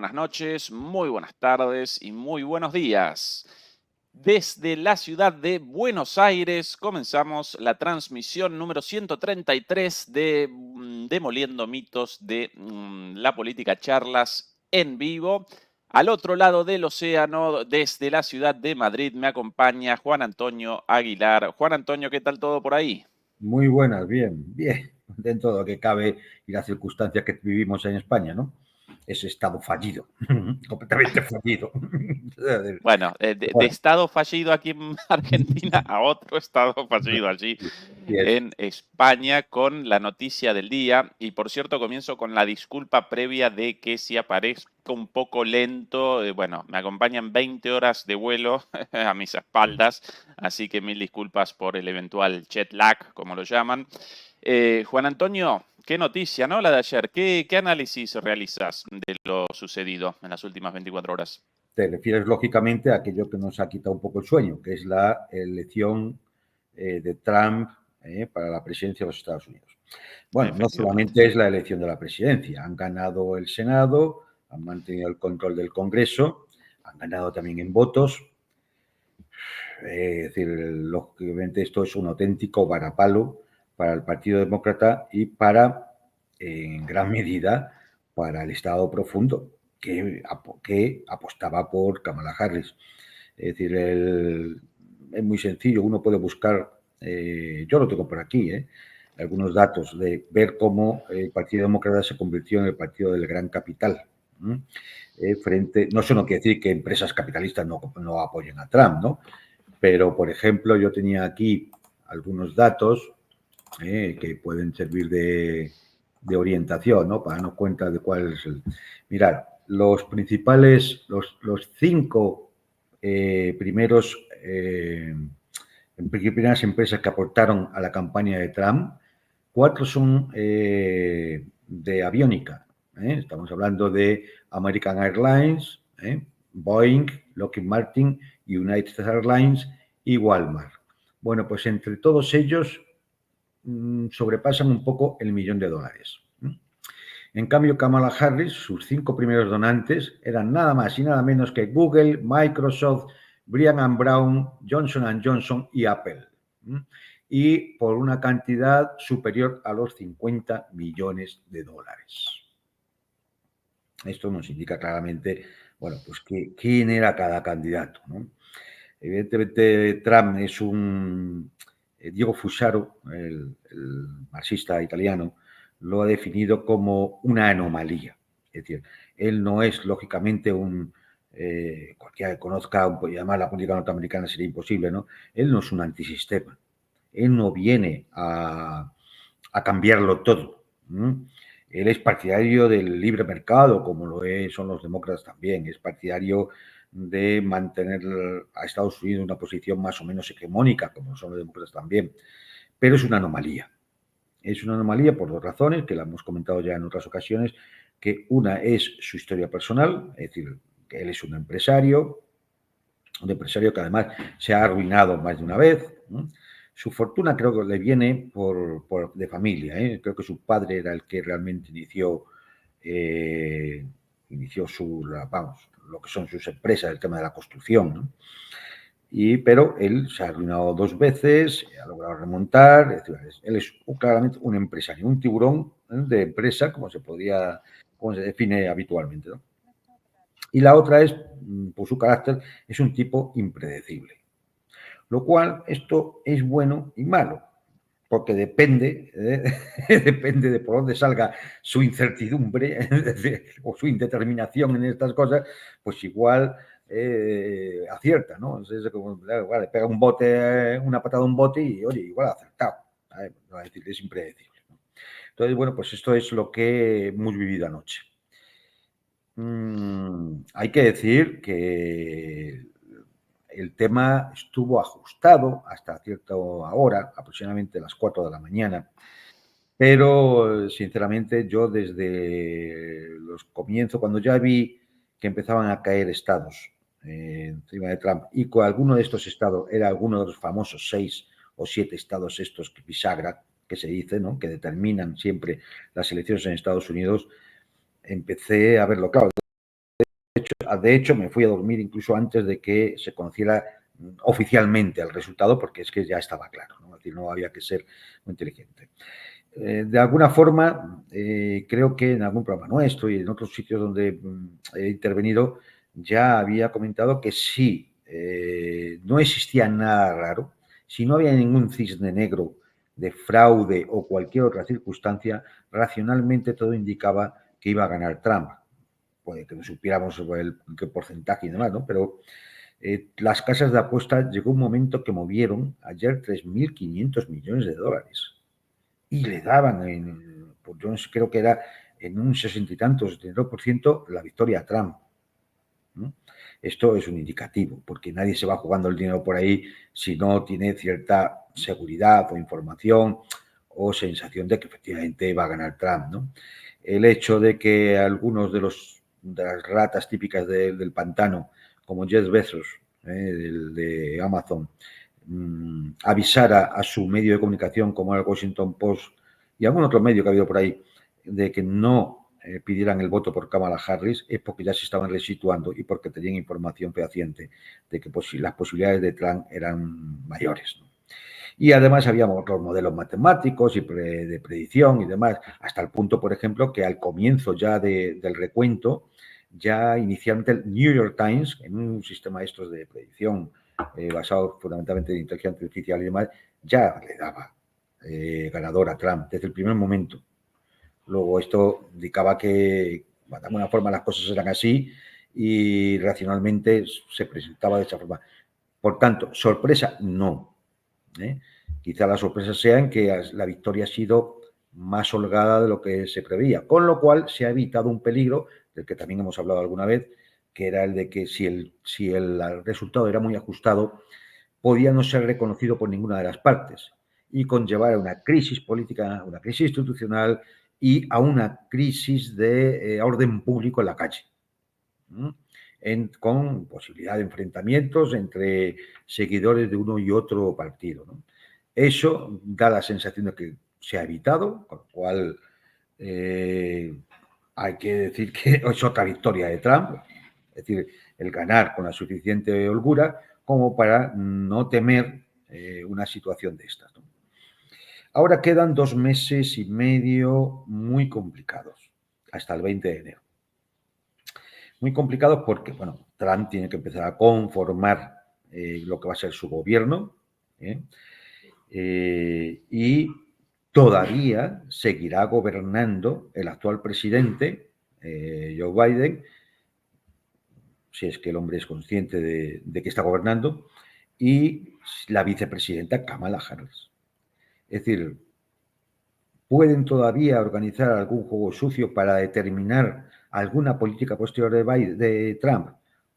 buenas noches, muy buenas tardes y muy buenos días. Desde la ciudad de Buenos Aires comenzamos la transmisión número 133 de Demoliendo Mitos de la Política Charlas en vivo. Al otro lado del océano, desde la ciudad de Madrid, me acompaña Juan Antonio Aguilar. Juan Antonio, ¿qué tal todo por ahí? Muy buenas, bien, dentro de lo que cabe y las circunstancias que vivimos en España, ¿no? Ese estado fallido, completamente fallido. Bueno, de Bueno, estado fallido aquí en Argentina a otro estado fallido allí sí es. en España con la noticia del día. Y por cierto, comienzo con la disculpa previa de que si aparezco un poco lento, bueno, me acompañan 20 horas de vuelo a mis espaldas, así que mil disculpas por el eventual jet lag, como lo llaman. Juan Antonio, qué noticia, ¿no? La de ayer. ¿Qué análisis realizas de lo sucedido en las últimas 24 horas? Te refieres lógicamente a aquello que nos ha quitado un poco el sueño, que es la elección de Trump para la presidencia de los Estados Unidos. Bueno, no Efectivamente. solamente es la elección de la presidencia, han ganado el Senado, han mantenido el control del Congreso, han ganado también en votos. Es decir, lógicamente esto es un auténtico varapalo para el Partido Demócrata y para, en gran medida, para el Estado profundo, que apostaba por Kamala Harris. Es decir, es muy sencillo, uno puede buscar, yo lo tengo por aquí, algunos datos de ver cómo el Partido Demócrata se convirtió en el partido del gran capital. No, eso no quiere decir que empresas capitalistas no apoyen a Trump, ¿no? Pero, por ejemplo, yo tenía aquí algunos datos que pueden servir de orientación, ¿no? Para darnos cuenta de cuál es el... Mirad, los principales, los cinco primeras empresas que aportaron a la campaña de Trump, cuatro son de aviónica. Estamos hablando de American Airlines, Boeing, Lockheed Martin, United Airlines y Walmart. Bueno, pues entre todos ellos sobrepasan un poco el $1.000.000. En cambio, Kamala Harris, sus cinco primeros donantes eran nada más y nada menos que Google, Microsoft, Brian Brown, Johnson Johnson y Apple. Y por una cantidad superior a los $50 millones. Esto nos indica claramente, bueno, pues quién era cada candidato, ¿no? Evidentemente, Trump es un... Diego Fusaro, el marxista italiano, lo ha definido como una anomalía. Es decir, él no es, lógicamente, cualquiera que conozca, llamar la política norteamericana sería imposible, ¿no? Él no es un antisistema. Él no viene a cambiarlo todo. Él es partidario del libre mercado, como son los demócratas también. Es partidario de mantener a Estados Unidos en una posición más o menos hegemónica, como son los demócratas también. Pero es una anomalía. Es una anomalía por dos razones, que la hemos comentado ya en otras ocasiones, que una es su historia personal, es decir, que él es un empresario que además se ha arruinado más de una vez. Su fortuna creo que le viene de familia. Creo que su padre era el que realmente inició lo que son sus empresas, el tema de la construcción, ¿no? Pero él se ha arruinado dos veces, ha logrado remontar. Él es claramente un empresario, un tiburón de empresa, como se define habitualmente, ¿no? Y la otra es, por su carácter, es un tipo impredecible. Lo cual, esto es bueno y malo, porque depende de por dónde salga su incertidumbre o su indeterminación en estas cosas, pues igual acierta, ¿no? Entonces, vale, pega una patada a un bote y, oye, igual ha acertado. No, es decir, es impredecible, ¿no? Entonces, bueno, pues esto es lo que hemos vivido anoche. Hay que decir que el tema estuvo ajustado hasta cierta hora, aproximadamente las 4 de la mañana, pero sinceramente yo desde los comienzos, cuando ya vi que empezaban a caer estados encima de Trump y con alguno de estos estados era alguno de los famosos 6 o 7 estados estos bisagra, que se dice, ¿no?, que determinan siempre las elecciones en Estados Unidos, empecé a verlo claro. De hecho, me fui a dormir incluso antes de que se conociera oficialmente el resultado, porque es que ya estaba claro, ¿no? Es decir, no había que ser muy inteligente. De alguna forma, creo que en algún programa nuestro y en otros sitios donde he intervenido, ya había comentado que si no existía nada raro, si no había ningún cisne negro de fraude o cualquier otra circunstancia, racionalmente todo indicaba que iba a ganar Trump. Puede que no supiéramos sobre qué porcentaje y demás, ¿no? Pero las casas de apuestas llegó un momento que movieron ayer 3.500 millones de dólares y le daban, pues yo creo que era en un 60 y tantos, 72% la victoria a Trump, ¿no? Esto es un indicativo, porque nadie se va jugando el dinero por ahí si no tiene cierta seguridad o información o sensación de que efectivamente va a ganar Trump, ¿no? El hecho de que algunos de las ratas típicas del pantano, como Jeff Bezos, de Amazon, avisara a su medio de comunicación, como el Washington Post y algún otro medio que ha habido por ahí, de que no pidieran el voto por Kamala Harris, es porque ya se estaban resituando y porque tenían información fehaciente de que las posibilidades de Trump eran mayores, ¿no? Y además habíamos otros modelos matemáticos y de predicción y demás, hasta el punto, por ejemplo, que al comienzo ya del recuento, ya inicialmente el New York Times, en un sistema de estos de predicción basado fundamentalmente en inteligencia artificial y demás, ya le daba ganador a Trump desde el primer momento. Luego esto indicaba que de alguna forma las cosas eran así y racionalmente se presentaba de esa forma. Por tanto, sorpresa no. Quizá la sorpresa sea en que la victoria ha sido más holgada de lo que se preveía, con lo cual se ha evitado un peligro del que también hemos hablado alguna vez, que era el de que si el resultado era muy ajustado, podía no ser reconocido por ninguna de las partes y conllevar a una crisis política, una crisis institucional y a una crisis de orden público en la calle, con posibilidad de enfrentamientos entre seguidores de uno y otro partido, ¿no? Eso da la sensación de que se ha evitado, con lo cual hay que decir que es otra victoria de Trump, es decir, el ganar con la suficiente holgura como para no temer una situación de estas, ¿no? Ahora quedan 2 meses y medio muy complicados, hasta el 20 de enero. Muy complicados porque, bueno, Trump tiene que empezar a conformar lo que va a ser su gobierno, y todavía seguirá gobernando el actual presidente, Joe Biden, si es que el hombre es consciente de que está gobernando, y la vicepresidenta Kamala Harris. Es decir, ¿pueden todavía organizar algún juego sucio para determinar alguna política posterior de Trump?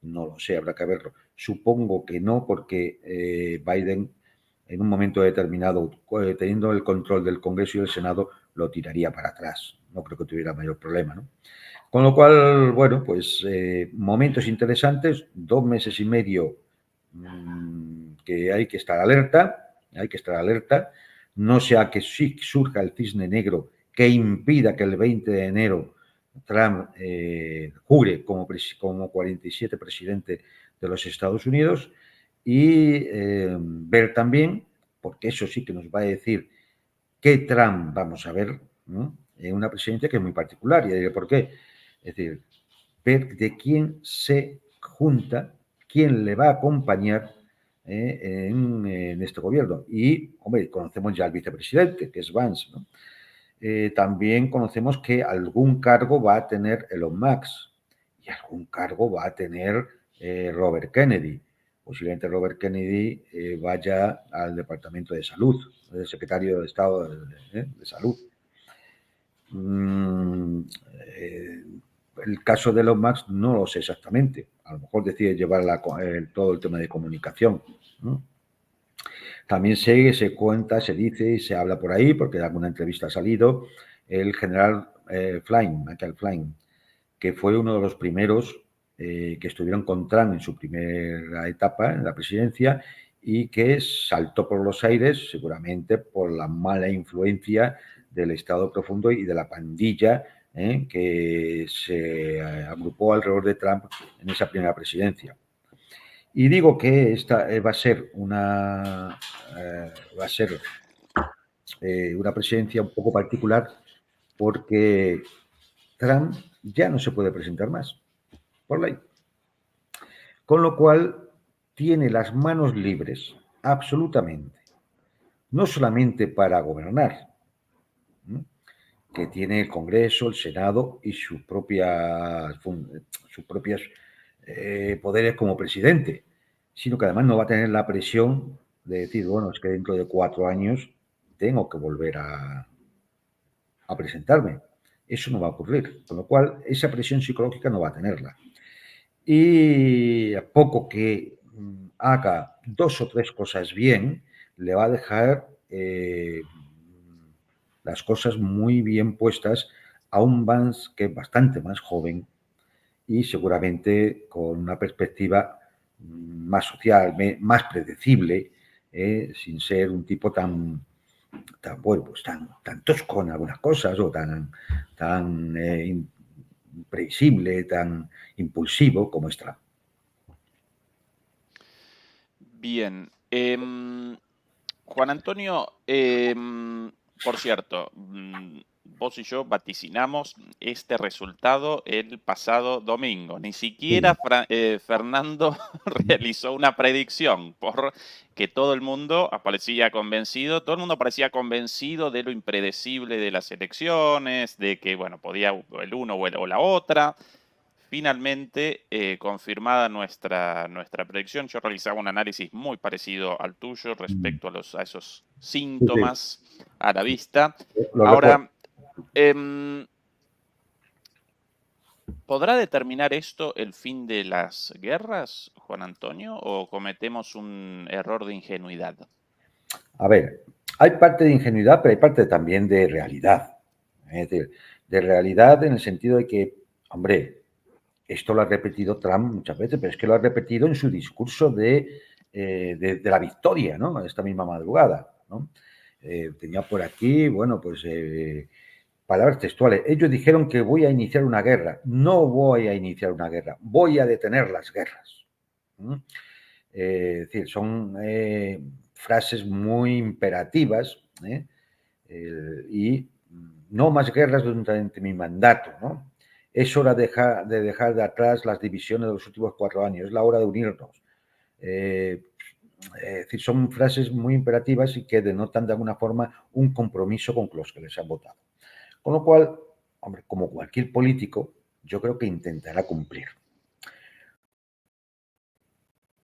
No lo sé, habrá que verlo. Supongo que no, porque Biden en un momento determinado, teniendo el control del Congreso y del Senado, lo tiraría para atrás. No creo que tuviera mayor problema, ¿no? Con lo cual, bueno, pues momentos interesantes, 2 meses y medio que hay que estar alerta, no sea que sí surja el cisne negro que impida que el 20 de enero Trump jure como 47 presidente de los Estados Unidos y ver también, porque eso sí que nos va a decir qué Trump vamos a ver, ¿no?, en una presidencia que es muy particular, y diré por qué. Es decir, ver de quién se junta, quién le va a acompañar en este gobierno. Y, hombre, conocemos ya al vicepresidente, que es Vance, ¿no? También conocemos que algún cargo va a tener Elon Musk y algún cargo va a tener Robert Kennedy. Posiblemente Robert Kennedy vaya al Departamento de Salud, el secretario de Estado de Salud. El caso de Elon Musk no lo sé exactamente. A lo mejor decide llevar todo el tema de comunicación, ¿no? También se cuenta, se dice y se habla por ahí, porque en alguna entrevista ha salido, el general Michael Flynn, que fue uno de los primeros que estuvieron con Trump en su primera etapa en la presidencia y que saltó por los aires seguramente por la mala influencia del Estado Profundo y de la pandilla que se agrupó alrededor de Trump en esa primera presidencia. Y digo que esta va a ser una presidencia un poco particular porque Trump ya no se puede presentar más por ley. Con lo cual tiene las manos libres absolutamente, no solamente para gobernar, que tiene el Congreso, el Senado y sus propios poderes como presidente, sino que además no va a tener la presión de decir, bueno, es que dentro de 4 años tengo que volver a presentarme. Eso no va a ocurrir, con lo cual esa presión psicológica no va a tenerla. Y a poco que haga 2 o 3 cosas bien, le va a dejar las cosas muy bien puestas a un Vance que es bastante más joven y seguramente con una perspectiva más social, más predecible, sin ser un tipo tan bueno, pues tan tosco en algunas cosas o tan imprevisible, tan impulsivo como es Trump. Bien. Juan Antonio, por cierto, vos y yo vaticinamos este resultado el pasado domingo. Ni siquiera Sí. Fernando realizó una predicción, porque todo el mundo parecía convencido, todo el mundo parecía convencido de lo impredecible de las elecciones, de que, bueno, podía el uno o la otra. Finalmente, confirmada nuestra predicción, yo realizaba un análisis muy parecido al tuyo Mm. respecto a esos Sí, sí, síntomas a la vista. lo recuerdo. Ahora, ¿podrá determinar esto el fin de las guerras, Juan Antonio, o cometemos un error de ingenuidad? A ver, hay parte de ingenuidad, pero hay parte también de realidad. Es decir, de realidad en el sentido de que, hombre, esto lo ha repetido Trump muchas veces, pero es que lo ha repetido en su discurso de la victoria, ¿no? Esta misma madrugada, ¿no? Tenía por aquí, bueno, pues palabras textuales. Ellos dijeron que voy a iniciar una guerra. No voy a iniciar una guerra, voy a detener las guerras. Es decir, son frases muy imperativas y no más guerras durante mi mandato, ¿no? Es hora de dejar de atrás las divisiones de los últimos 4 años, es la hora de unirnos. Es decir, son frases muy imperativas y que denotan de alguna forma un compromiso con los que les han votado. Con lo cual, hombre, como cualquier político, yo creo que intentará cumplir.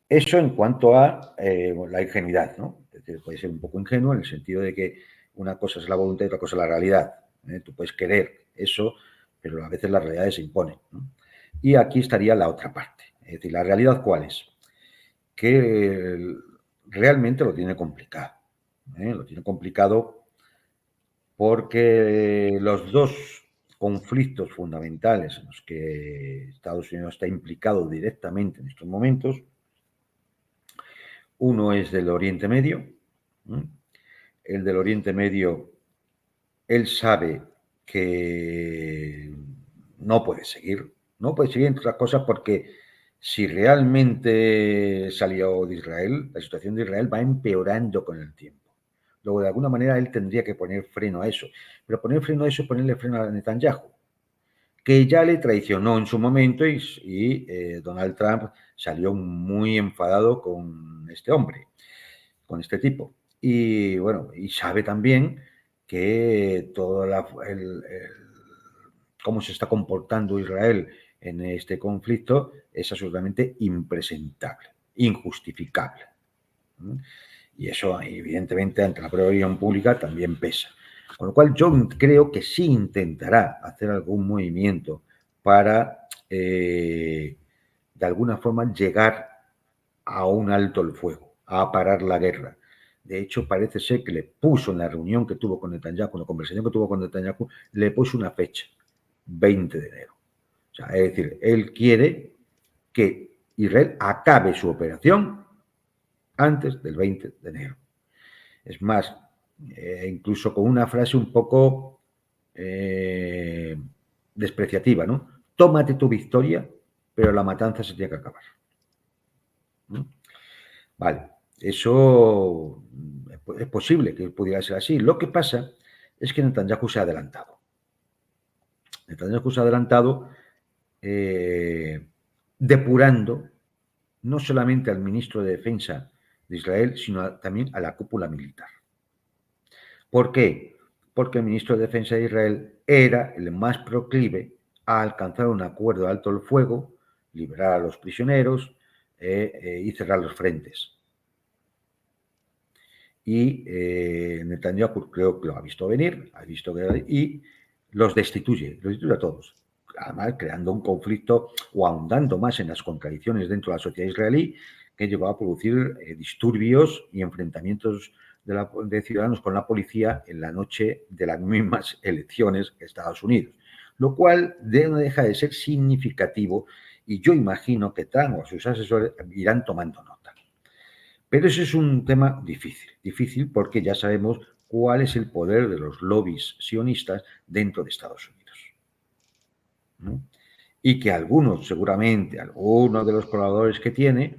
Eso en cuanto a la ingenuidad, ¿no? Es decir, puede ser un poco ingenuo en el sentido de que una cosa es la voluntad y otra cosa es la realidad. Tú puedes querer eso, pero a veces las realidades se imponen, ¿no? Y aquí estaría la otra parte. Es decir, ¿la realidad cuál es? Que realmente lo tiene complicado. Lo tiene complicado porque los dos conflictos fundamentales en los que Estados Unidos está implicado directamente en estos momentos, uno es del Oriente Medio. El del Oriente Medio, él sabe que no puede seguir. No puede seguir, entre otras cosas, porque si realmente salió de Israel, la situación de Israel va empeorando con el tiempo. Luego, de alguna manera, él tendría que poner freno a eso. Pero poner freno a eso es ponerle freno a Netanyahu, que ya le traicionó en su momento y Donald Trump salió muy enfadado con este hombre, con este tipo. Y bueno, y sabe también que todo cómo se está comportando Israel en este conflicto es absolutamente impresentable, injustificable. Y eso, evidentemente, ante la opinión pública también pesa. Con lo cual, yo creo que sí intentará hacer algún movimiento para, de alguna forma, llegar a un alto el fuego, a parar la guerra. De hecho, parece ser que le puso en la reunión que tuvo con Netanyahu, en la conversación que tuvo con Netanyahu, le puso una fecha, 20 de enero. O sea, es decir, él quiere que Israel acabe su operación antes del 20 de enero. Es más, incluso con una frase un poco despreciativa, ¿no? Tómate tu victoria, pero la matanza se tiene que acabar. ¿No? Vale, eso es posible que pudiera ser así. Lo que pasa es que Netanyahu se ha adelantado. Netanyahu se ha adelantado depurando no solamente al ministro de Defensa de Israel, sino también a la cúpula militar. ¿Por qué? Porque el ministro de Defensa de Israel era el más proclive a alcanzar un acuerdo de alto el fuego, liberar a los prisioneros y cerrar los frentes. Y Netanyahu creo que lo ha visto venir, y los destituye a todos. Además, creando un conflicto o ahondando más en las contradicciones dentro de la sociedad israelí, que llevó a producir disturbios y enfrentamientos de ciudadanos con la policía en la noche de las mismas elecciones que Estados Unidos. Lo cual no deja de ser significativo y yo imagino que Trump o sus asesores irán tomando nota. Pero ese es un tema difícil porque ya sabemos cuál es el poder de los lobbies sionistas dentro de Estados Unidos. ¿No? Y que algunos de los colaboradores que tiene,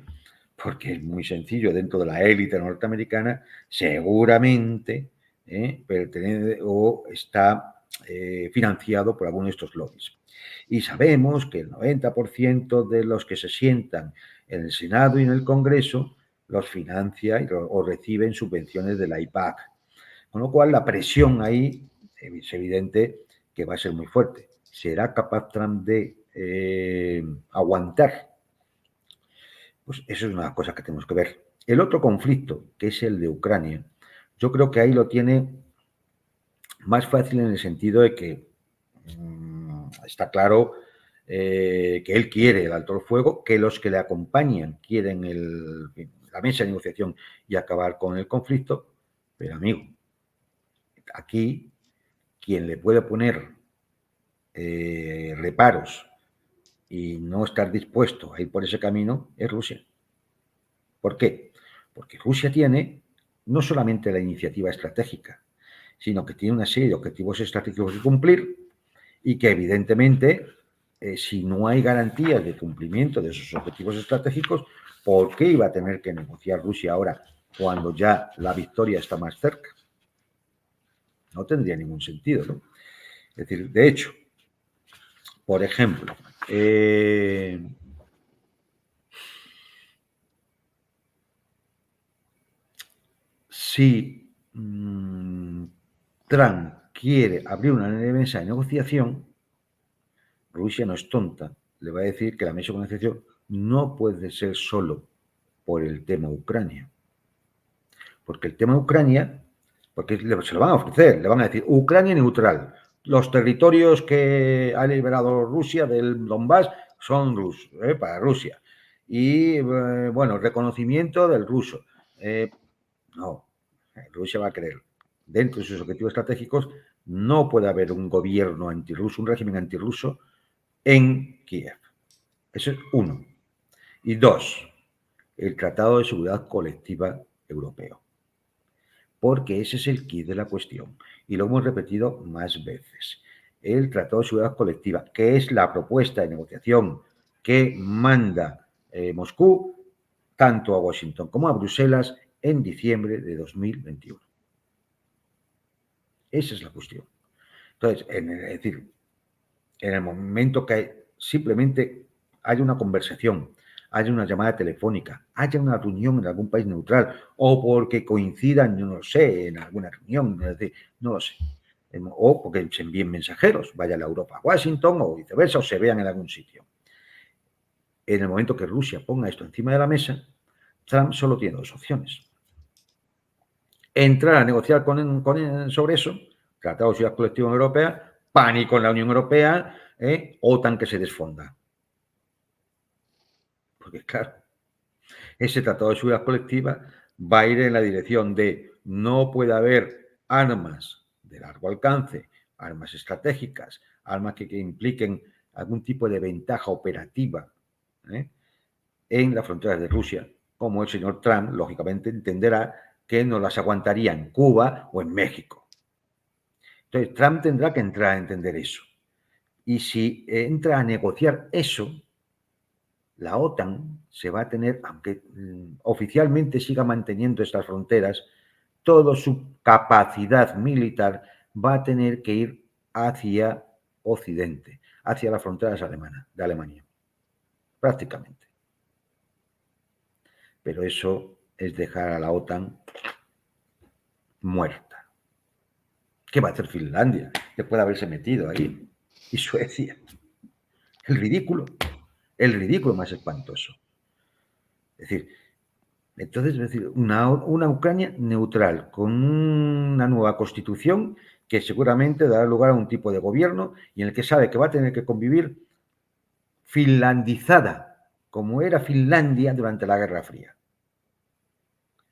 porque es muy sencillo, dentro de la élite norteamericana, seguramente pertenece o está financiado por alguno de estos lobbies. Y sabemos que el 90% de los que se sientan en el Senado y en el Congreso los financia o reciben subvenciones de la IPAC. Con lo cual, la presión ahí es evidente que va a ser muy fuerte. ¿Será capaz Trump de aguantar? Pues eso es una cosa que tenemos que ver. El otro conflicto, que es el de Ucrania, yo creo que ahí lo tiene más fácil en el sentido de que está claro que él quiere el alto el fuego, que los que le acompañan quieren la mesa de negociación y acabar con el conflicto, pero amigo, aquí quien le puede poner reparos y no estar dispuesto a ir por ese camino es Rusia. ¿Por qué? Porque Rusia tiene no solamente la iniciativa estratégica, sino que tiene una serie de objetivos estratégicos que cumplir y que evidentemente, si no hay garantías de cumplimiento de esos objetivos estratégicos, ¿por qué iba a tener que negociar Rusia ahora cuando ya la victoria está más cerca? No tendría ningún sentido, ¿no? Es decir, de hecho, por ejemplo, si Trump quiere abrir una mesa de negociación, Rusia no es tonta, le va a decir que la mesa de negociación no puede ser solo por el tema Ucrania. Porque el tema Ucrania, porque se lo van a ofrecer, le van a decir Ucrania neutral. Los territorios que ha liberado Rusia del Donbass son para Rusia. Y, bueno, reconocimiento del ruso. No, Rusia va a querer, dentro de sus objetivos estratégicos, no puede haber un gobierno antirruso, un régimen antirruso en Kiev. Eso es uno. Y dos, el Tratado de Seguridad Colectiva Europeo. Porque ese es el quid de la cuestión. Y lo hemos repetido más veces. El Tratado de Seguridad Colectiva, que es la propuesta de negociación que manda Moscú, tanto a Washington como a Bruselas, en diciembre de 2021. Esa es la cuestión. Entonces, es decir, en el momento que simplemente haya una conversación, haya una llamada telefónica, haya una reunión en algún país neutral, o porque coincidan, no lo sé, en alguna reunión, no lo sé, o porque se envíen mensajeros, vaya la Europa a Washington o viceversa, o se vean en algún sitio. En el momento que Rusia ponga esto encima de la mesa, Trump solo tiene dos opciones. Entrar a negociar sobre eso, Tratado de Seguridad Colectiva Europea, pánico en la Unión Europea, OTAN que se desfonda. Porque claro, ese Tratado de Seguridad Colectiva va a ir en la dirección de no puede haber armas de largo alcance, armas estratégicas, armas que impliquen algún tipo de ventaja operativa en las fronteras de Rusia, como el señor Trump, lógicamente, entenderá que no las aguantaría en Cuba o en México. Entonces, Trump tendrá que entrar a entender eso. Y si entra a negociar eso, la OTAN se va a tener, aunque oficialmente siga manteniendo estas fronteras, toda su capacidad militar va a tener que ir hacia Occidente, hacia las fronteras de Alemania, prácticamente. Pero eso es dejar a la OTAN muerta. ¿Qué va a hacer Finlandia después de haberse metido ahí? Y Suecia. El ridículo más espantoso. Es decir, entonces, es decir, una Ucrania neutral, con una nueva constitución que seguramente dará lugar a un tipo de gobierno y en el que sabe que va a tener que convivir finlandizada, como era Finlandia durante la Guerra Fría.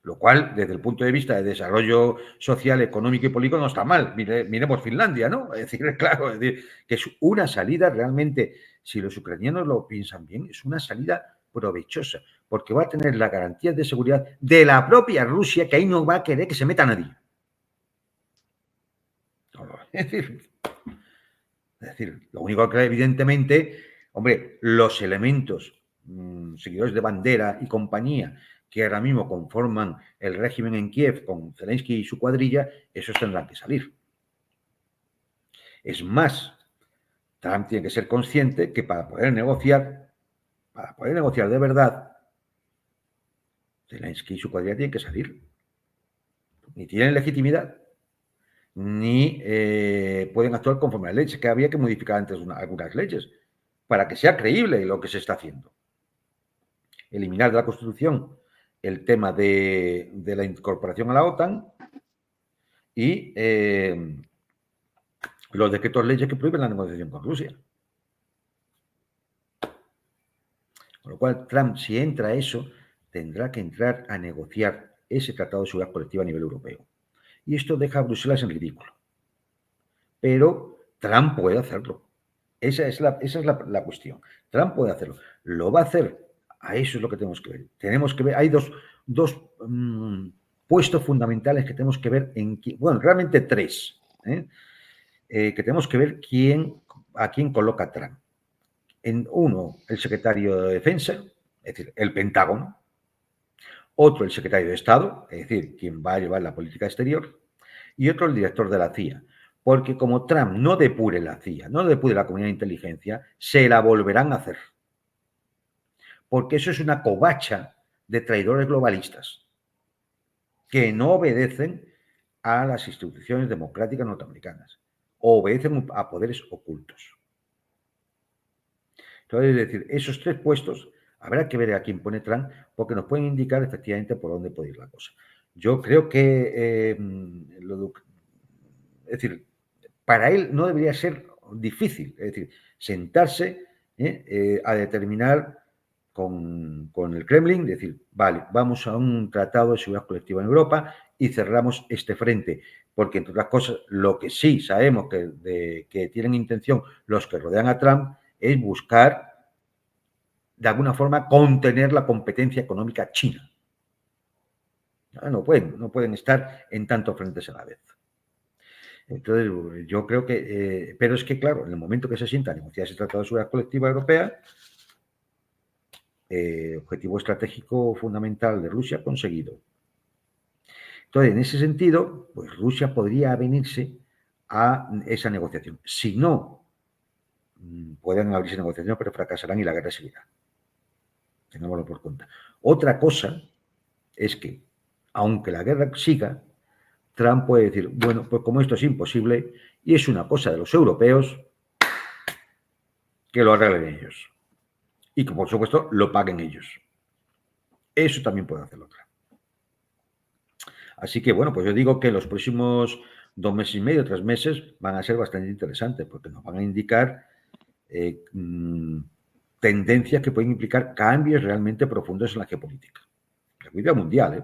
Lo cual, desde el punto de vista de desarrollo social, económico y político, no está mal. Miremos Finlandia, ¿no? Es decir, claro, es decir, que es una salida realmente, si los ucranianos lo piensan bien, es una salida provechosa, porque va a tener la garantía de seguridad de la propia Rusia, que ahí no va a querer que se meta nadie. Es decir, lo único que evidentemente, hombre, los elementos, seguidores de Bandera y compañía, que ahora mismo conforman el régimen en Kiev con Zelensky y su cuadrilla, esos tendrán que salir. Es más, Trump tiene que ser consciente que para poder negociar de verdad, Zelensky y su cuadrilla tienen que salir. Ni tienen legitimidad, ni pueden actuar conforme a las leyes, que había que modificar antes algunas leyes para que sea creíble lo que se está haciendo. Eliminar de la Constitución el tema de la incorporación a la OTAN y los decretos leyes que prohíben la negociación con Rusia. Con lo cual, Trump, si entra a eso, tendrá que entrar a negociar ese tratado de seguridad colectiva a nivel europeo. Y esto deja a Bruselas en ridículo. Pero Trump puede hacerlo. Esa es la cuestión. Trump puede hacerlo. ¿Lo va a hacer? A eso es lo que tenemos que ver. Tenemos que ver, hay dos puestos fundamentales que tenemos que ver bueno, realmente tres, que tenemos que ver a quién coloca Trump. En uno, el secretario de Defensa, es decir, el Pentágono. Otro, el secretario de Estado, es decir, quien va a llevar la política exterior. Y otro, el director de la CIA. Porque como Trump no depure la CIA, no depure la comunidad de inteligencia, se la volverán a hacer. Porque eso es una covacha de traidores globalistas que no obedecen a las instituciones democráticas norteamericanas, obedecen a poderes ocultos. Entonces, es decir, esos tres puestos habrá que ver a quién pone Trump, porque nos pueden indicar efectivamente por dónde puede ir la cosa. Yo creo que, es decir, para él no debería ser difícil, es decir, sentarse a determinar con el Kremlin, decir, vale, vamos a un tratado de seguridad colectiva en Europa y cerramos este frente, porque entre otras cosas, lo que sí sabemos que tienen intención los que rodean a Trump es buscar, de alguna forma, contener la competencia económica china. No pueden estar en tantos frentes a la vez. Entonces, yo creo que, pero es que, claro, en el momento que se sienta a negociar ese Tratado de Seguridad Colectiva Europea, objetivo estratégico fundamental de Rusia conseguido. Entonces, en ese sentido, pues Rusia podría venirse a esa negociación. Si no, pueden abrirse negociaciones, pero fracasarán y la guerra seguirá. Tengámoslo por cuenta. Otra cosa es que, aunque la guerra siga, Trump puede decir, bueno, pues como esto es imposible y es una cosa de los europeos, que lo arreglen ellos. Y que, por supuesto, lo paguen ellos. Eso también puede hacerlo Trump. Así que, bueno, pues yo digo que los próximos 2 meses y medio, 3 meses, van a ser bastante interesantes porque nos van a indicar tendencias que pueden implicar cambios realmente profundos en la geopolítica. La vida mundial, ¿eh?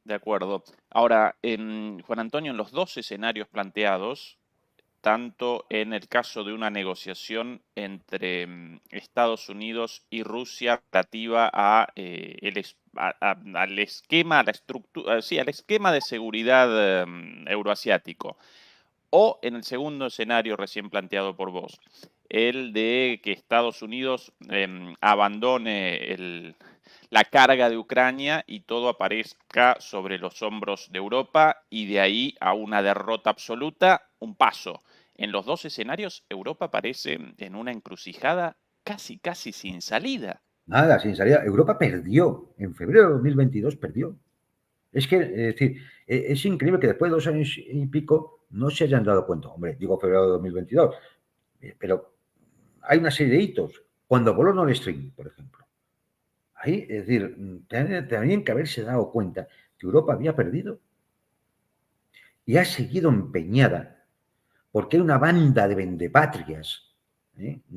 De acuerdo. Ahora, Juan Antonio, en los dos escenarios planteados, tanto en el caso de una negociación entre Estados Unidos y Rusia relativa al esquema, a la estructura, sí, al esquema de seguridad euroasiático, o en el segundo escenario recién planteado por vos, el de que Estados Unidos abandone la carga de Ucrania y todo aparezca sobre los hombros de Europa y de ahí a una derrota absoluta, un paso. En los dos escenarios, Europa aparece en una encrucijada casi sin salida. Nada, sin salida. Europa perdió. En febrero de 2022 perdió. Es que, es decir, es increíble que después de 2 años y pico no se hayan dado cuenta. Hombre, digo febrero de 2022, pero hay una serie de hitos. Cuando voló Nord Stream, por ejemplo. Ahí, es decir, tenían que haberse dado cuenta que Europa había perdido y ha seguido empeñada porque hay una banda de vendepatrias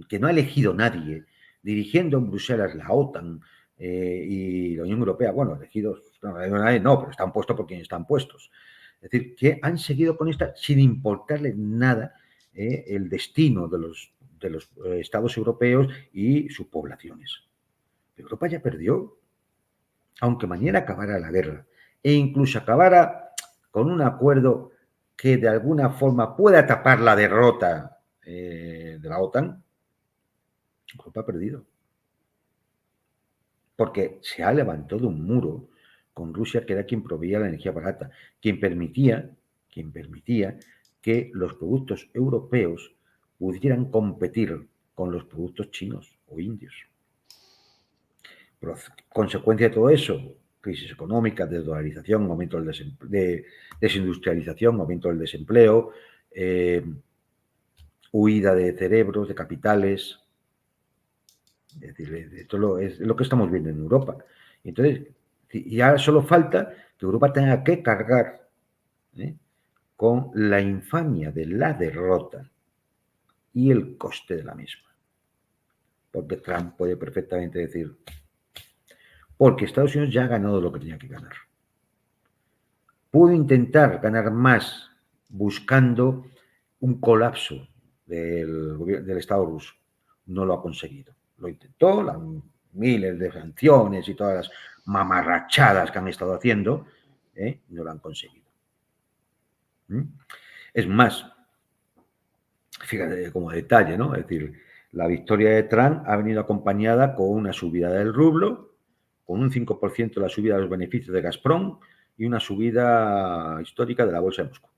que no ha elegido nadie, dirigiendo en Bruselas la OTAN y la Unión Europea, bueno, elegidos, no, pero están puestos por quienes están puestos. Es decir, que han seguido con esta sin importarle nada el destino de los estados europeos y sus poblaciones. Europa ya perdió, aunque mañana acabara la guerra e incluso acabara con un acuerdo que de alguna forma pueda tapar la derrota de la OTAN, Europa ha perdido. Porque se ha levantado un muro con Rusia, que era quien proveía la energía barata, quien permitía que los productos europeos pudieran competir con los productos chinos o indios. Consecuencia de todo eso, crisis económica, desdolarización, aumento de desindustrialización, aumento del desempleo, huida de cerebros, de capitales. Es decir, esto es lo que estamos viendo en Europa. Entonces, ya solo falta que Europa tenga que cargar con la infamia de la derrota y el coste de la misma. Porque Trump puede perfectamente decir, porque Estados Unidos ya ha ganado lo que tenía que ganar. Pudo intentar ganar más buscando un colapso del Estado ruso. No lo ha conseguido. Lo intentó, miles de sanciones y todas las mamarrachadas que han estado haciendo, no lo han conseguido. Es más, fíjate como detalle, ¿no? Es decir, la victoria de Trump ha venido acompañada con una subida del rublo, con un 5% de la subida de los beneficios de Gazprom y una subida histórica de la bolsa de Moscú.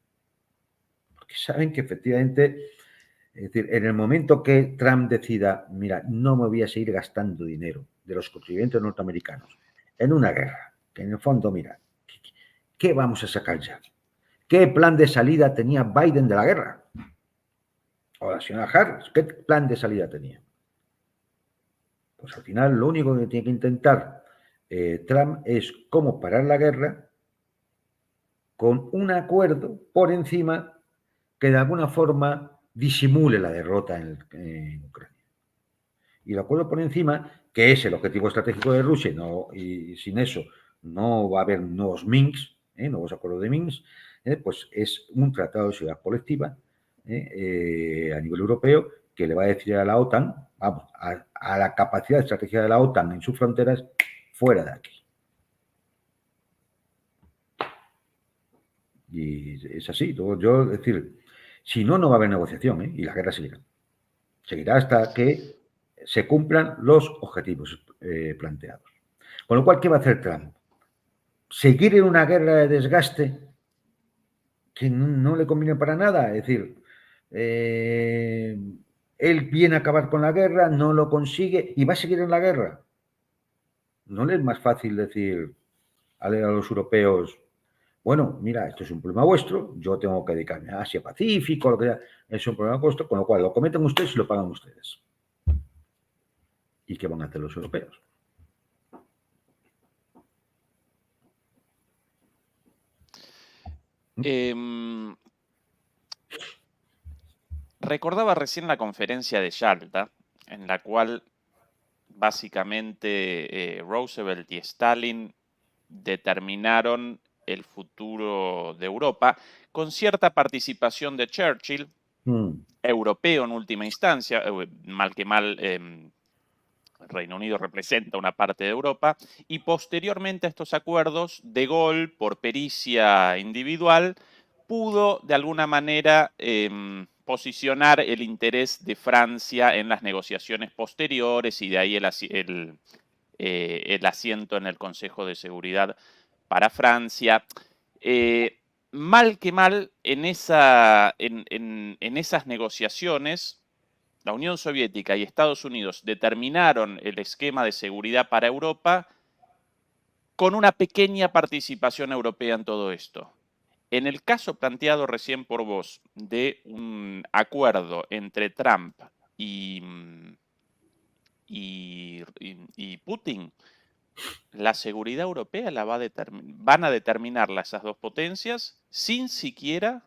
Porque saben que efectivamente, es decir, en el momento que Trump decida, mira, no me voy a seguir gastando dinero de los contribuyentes norteamericanos en una guerra, que en el fondo, mira, ¿qué vamos a sacar ya? ¿Qué plan de salida tenía Biden de la guerra? O la señora Harris, ¿qué plan de salida tenía? Pues al final lo único que tiene que intentar Trump es cómo parar la guerra con un acuerdo por encima que de alguna forma disimule la derrota en Ucrania. Y el acuerdo por encima, que es el objetivo estratégico de Rusia, y sin eso no va a haber nuevos Minsk, nuevos acuerdos de Minsk, pues es un tratado de seguridad colectiva a nivel europeo que le va a decir a la OTAN, vamos, a la capacidad estratégica de la OTAN en sus fronteras, fuera de aquí. Y es así. Yo, es decir, si no, no va a haber negociación y la guerra seguirá. Seguirá hasta que se cumplan los objetivos planteados. Con lo cual, ¿qué va a hacer Trump? Seguir en una guerra de desgaste que no le conviene para nada. Es decir, él viene a acabar con la guerra, no lo consigue y va a seguir en la guerra. ¿No le es más fácil decir a los europeos, bueno, mira, esto es un problema vuestro, yo tengo que dedicarme a Asia-Pacífico, lo que sea, es un problema vuestro, con lo cual lo cometen ustedes y lo pagan ustedes? ¿Y qué van a hacer los europeos? Recordaba recién la conferencia de Yalta, en la cual básicamente Roosevelt y Stalin determinaron el futuro de Europa, con cierta participación de Churchill, europeo en última instancia, mal que mal, Reino Unido representa una parte de Europa, y posteriormente a estos acuerdos, De Gaulle, por pericia individual, pudo de alguna manera posicionar el interés de Francia en las negociaciones posteriores y de ahí el asiento en el Consejo de Seguridad para Francia. Mal que mal, en esas negociaciones, la Unión Soviética y Estados Unidos determinaron el esquema de seguridad para Europa con una pequeña participación europea en todo esto. En el caso planteado recién por vos de un acuerdo entre Trump y, y Putin, la seguridad europea van a determinar esas dos potencias sin siquiera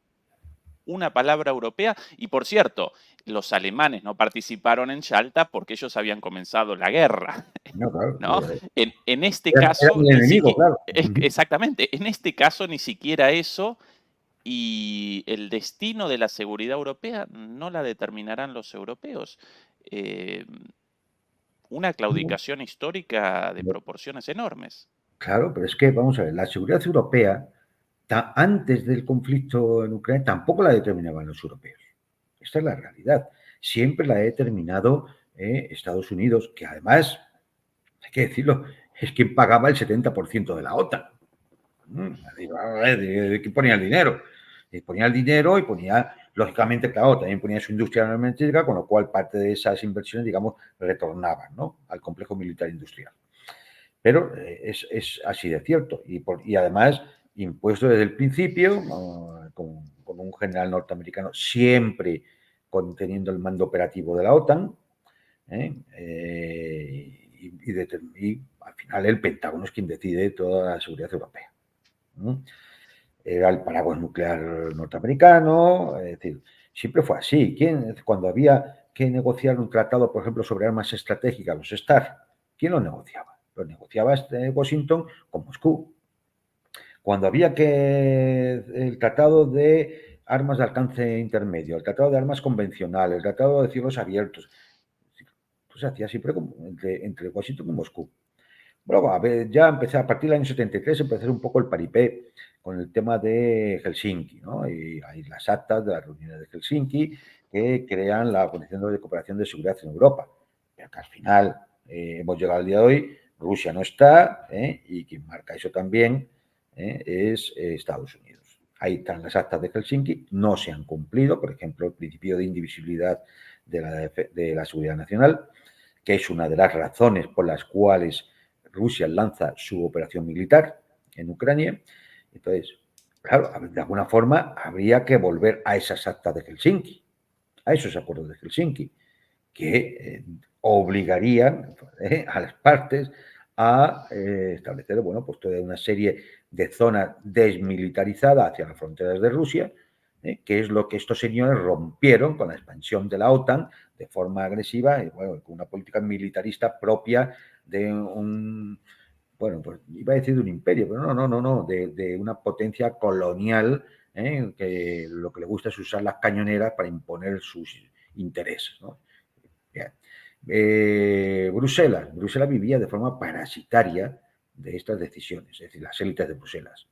una palabra europea. Y por cierto, los alemanes no participaron en Yalta porque ellos habían comenzado la guerra. No, claro. ¿No? En este Era caso, el ni enemigo, siquiera, claro. exactamente, en este caso ni siquiera eso, y el destino de la seguridad europea no la determinarán los europeos. Una claudicación histórica de proporciones enormes. Claro, pero es que, vamos a ver, la seguridad europea, antes del conflicto en Ucrania, tampoco la determinaban los europeos. Esta es la realidad. Siempre la ha determinado Estados Unidos, que además, hay que decirlo, es quien pagaba el 70% de la OTAN. ¿De qué ponía el dinero? Ponía el dinero y ponía, lógicamente, claro, también ponía su industria armamentística, con lo cual parte de esas inversiones, digamos, retornaban, ¿no?, al complejo militar industrial. Pero es así de cierto. Y además, impuesto desde el principio, con un general norteamericano siempre teniendo el mando operativo de la OTAN, y al final el Pentágono es quien decide toda la seguridad europea. Era el paraguas nuclear norteamericano, es decir, siempre fue así. Cuando había que negociar un tratado, por ejemplo, sobre armas estratégicas, los START, ¿quién lo negociaba? Lo negociaba Washington con Moscú. Cuando había el tratado de armas de alcance intermedio, el tratado de armas convencionales, el tratado de cielos abiertos, pues se hacía siempre entre Washington y Moscú. Bueno, a ver, ya empecé a partir del año 73, empecé un poco el paripé con el tema de Helsinki, ¿no? Y hay las actas de las reuniones de Helsinki que crean la Organización de Cooperación de Seguridad en Europa. Pero que al final hemos llegado al día de hoy, Rusia no está, y quien marca eso también es Estados Unidos. Ahí están las actas de Helsinki, no se han cumplido, por ejemplo, el principio de indivisibilidad de la seguridad nacional, que es una de las razones por las cuales Rusia lanza su operación militar en Ucrania. Entonces, claro, de alguna forma habría que volver a esas actas de Helsinki, a esos acuerdos de Helsinki, que obligarían a las partes a establecer, bueno, pues toda una serie de zonas desmilitarizadas hacia las fronteras de Rusia, que es lo que estos señores rompieron con la expansión de la OTAN de forma agresiva y, bueno, con una política militarista propia de un, bueno, pues iba a decir de un imperio, pero no, de una potencia colonial, que lo que le gusta es usar las cañoneras para imponer sus intereses, ¿no? Bien. Bruselas vivía de forma parasitaria de estas decisiones, es decir, las élites de Bruselas.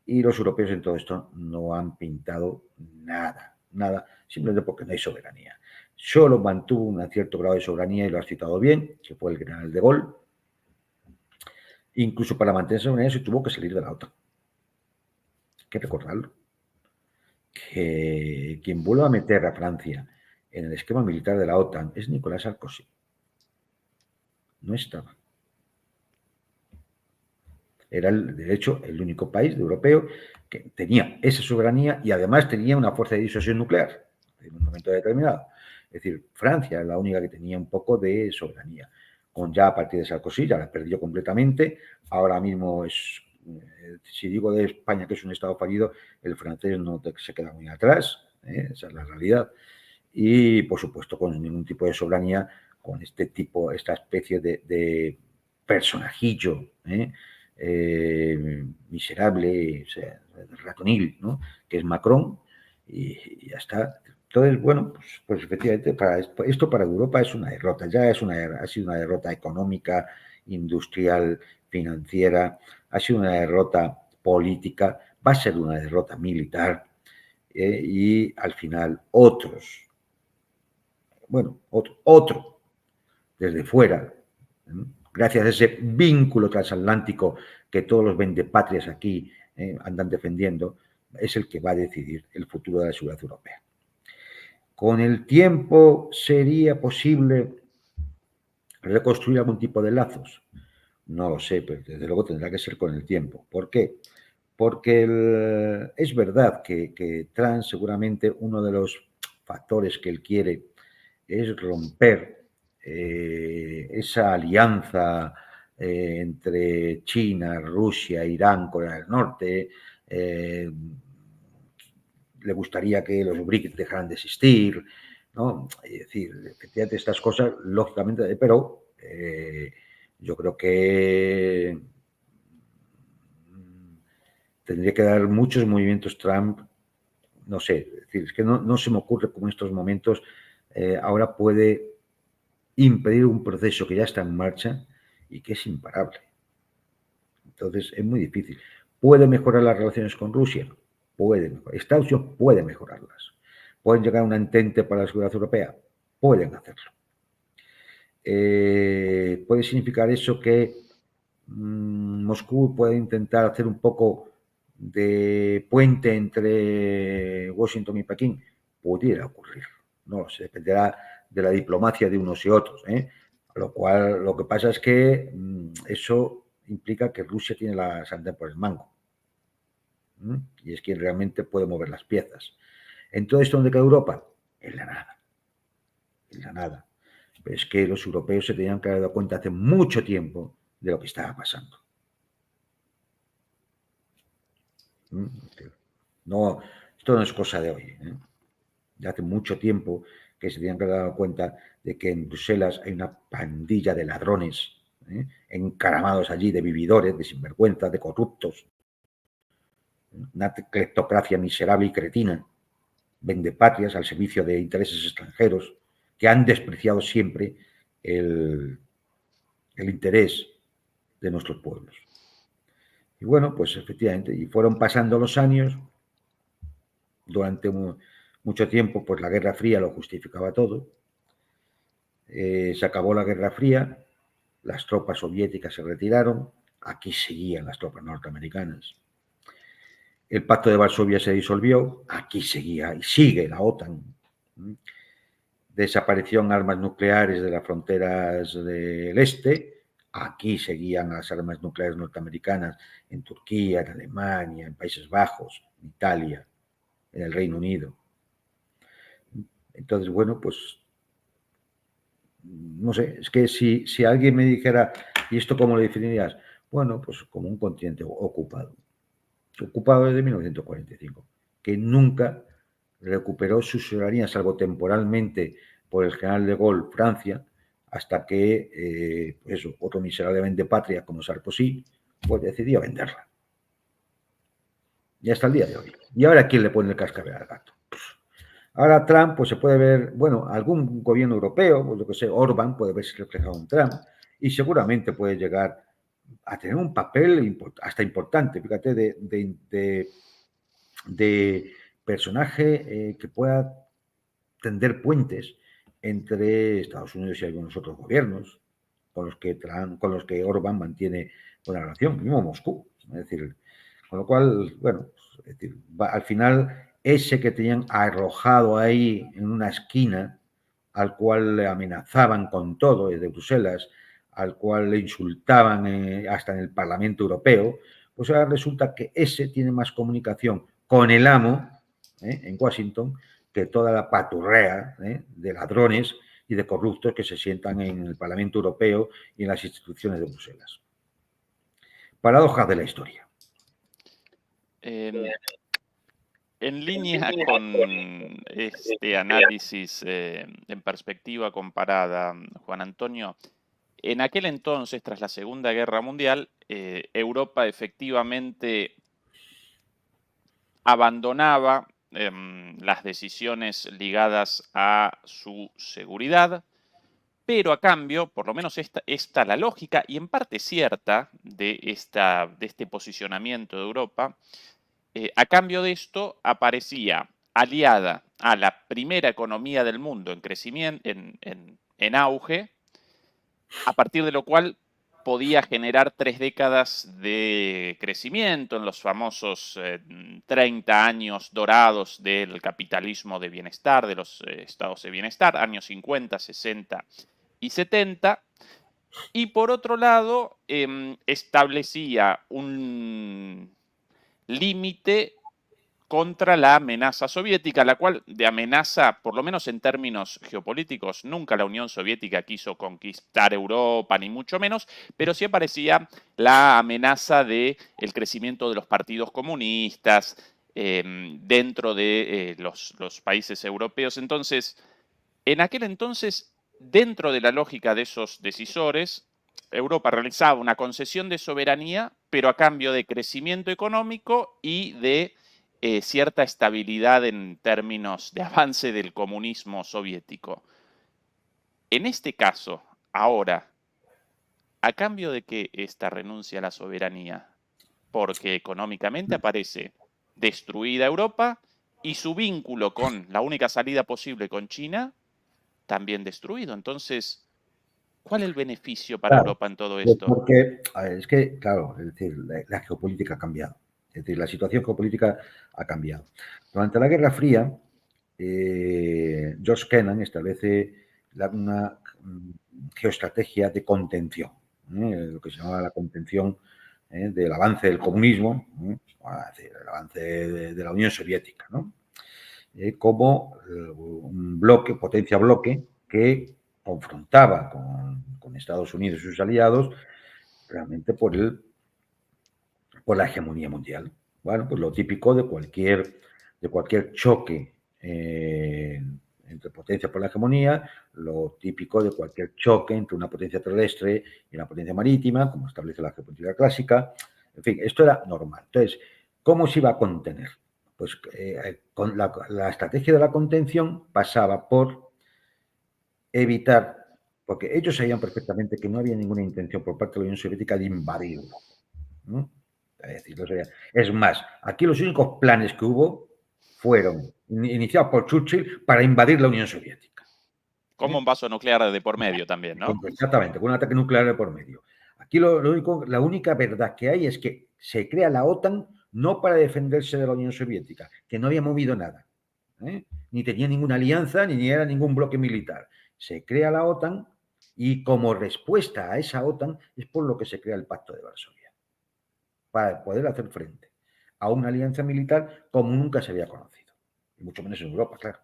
Y los europeos en todo esto no han pintado nada, simplemente porque no hay soberanía. Solo mantuvo un cierto grado de soberanía, y lo has citado bien, que fue el general de Gaulle. Incluso para mantener soberanía se tuvo que salir de la OTAN. Hay que recordarlo. Que quien vuelva a meter a Francia en el esquema militar de la OTAN es Nicolás Sarkozy. No estaba. Era, de hecho, el único país europeo que tenía esa soberanía y además tenía una fuerza de disuasión nuclear en un momento determinado. Es decir, Francia era la única que tenía un poco de soberanía. Ya a partir de Sarkozy ya la perdió completamente. Ahora mismo es, si digo de España que es un Estado fallido, el francés no se queda muy atrás, esa es la realidad. Y, por supuesto, con ningún tipo de soberanía, con esta especie de personajillo, miserable, o sea, ratonil, ¿no?, que es Macron, y ya está. Entonces, bueno, pues efectivamente, esto para Europa es una derrota, ha sido una derrota económica, industrial, financiera, ha sido una derrota política, va a ser una derrota militar, y al final otros, bueno, otro desde fuera, gracias a ese vínculo transatlántico que todos los vendepatrias aquí andan defendiendo, es el que va a decidir el futuro de la seguridad europea. ¿Con el tiempo sería posible reconstruir algún tipo de lazos? No lo sé, pero desde luego tendrá que ser con el tiempo. ¿Por qué? Porque es verdad que Trump seguramente uno de los factores que él quiere es romper esa alianza entre China, Rusia, Irán, Corea del Norte. Le gustaría que los BRICS dejaran de existir, ¿no? Es decir, efectivamente estas cosas, lógicamente, pero yo creo que tendría que dar muchos movimientos Trump, no sé, es decir, es que no se me ocurre cómo en estos momentos ahora puede impedir un proceso que ya está en marcha y que es imparable. Entonces, es muy difícil. ¿Puede mejorar las relaciones con Rusia? Puede mejorar. Estados Unidos puede mejorarlas. ¿Pueden llegar a un entente para la seguridad europea? Pueden hacerlo. ¿Puede significar eso que Moscú puede intentar hacer un poco de puente entre Washington y Pekín? Pudiera ocurrir. No sé, dependerá de la diplomacia de unos y otros. Lo cual, lo que pasa es que eso implica que Rusia tiene la sartén por el mango. Y es quien realmente puede mover las piezas. Entonces, ¿dónde queda Europa? En la nada. En la nada. Pero es que los europeos se tenían que haber dado cuenta hace mucho tiempo de lo que estaba pasando. No, esto no es cosa de hoy. Ya hace mucho tiempo que se tenían que haber dado cuenta de que en Bruselas hay una pandilla de ladrones encaramados allí, de vividores, de sinvergüenzas, de corruptos, una cleptocracia miserable y cretina, vendepatrias al servicio de intereses extranjeros, que han despreciado siempre el interés de nuestros pueblos. Y bueno, pues efectivamente, y fueron pasando los años, durante mucho tiempo, pues la Guerra Fría lo justificaba todo, se acabó la Guerra Fría, las tropas soviéticas se retiraron, aquí seguían las tropas norteamericanas. El Pacto de Varsovia se disolvió, aquí seguía y sigue la OTAN. Desaparecieron armas nucleares de las fronteras del este, aquí seguían las armas nucleares norteamericanas en Turquía, en Alemania, en Países Bajos, en Italia, en el Reino Unido. Entonces, bueno, pues no sé, es que si alguien me dijera, ¿y esto cómo lo definirías? Bueno, pues como un continente ocupado desde 1945, que nunca recuperó su soberanía, salvo temporalmente por el general de Gaulle, Francia, hasta que otro miserablemente patria como Sarkozy, pues decidió venderla. Y hasta el día de hoy. ¿Y ahora quién le pone el cascabel al gato? Ahora Trump, pues se puede ver, bueno, algún gobierno europeo, pues lo que sé, Orbán puede verse reflejado en Trump y seguramente puede llegar a tener un papel hasta importante, fíjate, de personaje que pueda tender puentes entre Estados Unidos y algunos otros gobiernos con los que Orbán mantiene buena relación, mismo Moscú. Es decir, con lo cual, bueno, es decir, al final ese que tenían arrojado ahí en una esquina, al cual le amenazaban con todo desde Bruselas, al cual le insultaban hasta en el Parlamento Europeo, pues ahora resulta que ese tiene más comunicación con el amo en Washington que toda la paturrea de ladrones y de corruptos que se sientan en el Parlamento Europeo y en las instituciones de Bruselas. Paradojas de la historia. En línea con este análisis en perspectiva comparada, Juan Antonio, en aquel entonces, tras la Segunda Guerra Mundial, Europa efectivamente abandonaba las decisiones ligadas a su seguridad, pero a cambio, por lo menos esta la lógica y en parte cierta de este posicionamiento de Europa, a cambio de esto aparecía aliada a la primera economía del mundo en crecimiento, en auge, a partir de lo cual podía generar 3 décadas de crecimiento en los famosos 30 años dorados del capitalismo de bienestar, de los estados de bienestar, años 50, 60 y 70. Y por otro lado, establecía un límite contra la amenaza soviética, la cual de amenaza, por lo menos en términos geopolíticos, nunca la Unión Soviética quiso conquistar Europa, ni mucho menos, pero sí aparecía la amenaza del crecimiento de los partidos comunistas dentro de los países europeos. Entonces, en aquel entonces, dentro de la lógica de esos decisores, Europa realizaba una concesión de soberanía, pero a cambio de crecimiento económico y de cierta estabilidad en términos de avance del comunismo soviético. En este caso, ahora, ¿a cambio de que esta renuncia a la soberanía? Porque económicamente aparece destruida Europa y su vínculo con la única salida posible con China también destruido. Entonces, ¿cuál es el beneficio para Claro, Europa en todo pues esto? porque, a ver, es que, claro, es decir, la geopolítica ha cambiado. Es decir, la situación geopolítica ha cambiado. Durante la Guerra Fría, George Kennan establece una geoestrategia de contención, lo que se llamaba la contención del avance del comunismo, es decir, el avance de la Unión Soviética, ¿no? Como un bloque, potencia bloque, que confrontaba con Estados Unidos y sus aliados realmente por la hegemonía mundial. Bueno, pues lo típico de cualquier choque entre potencias por la hegemonía, lo típico de cualquier choque entre una potencia terrestre y una potencia marítima, como establece la geopolítica clásica. En fin, esto era normal. Entonces, ¿cómo se iba a contener? Pues con la estrategia de la contención pasaba por evitar, porque ellos sabían perfectamente que no había ninguna intención por parte de la Unión Soviética de invadirlo, ¿no? Es decir, es más, aquí los únicos planes que hubo fueron iniciados por Churchill para invadir la Unión Soviética. Como un vaso nuclear de por medio también, ¿no? Exactamente, con un ataque nuclear de por medio. Aquí la única verdad que hay es que se crea la OTAN no para defenderse de la Unión Soviética, que no había movido nada, ni tenía ninguna alianza, ni era ningún bloque militar. Se crea la OTAN y como respuesta a esa OTAN es por lo que se crea el Pacto de Varsovia, para poder hacer frente a una alianza militar como nunca se había conocido, y mucho menos en Europa, claro.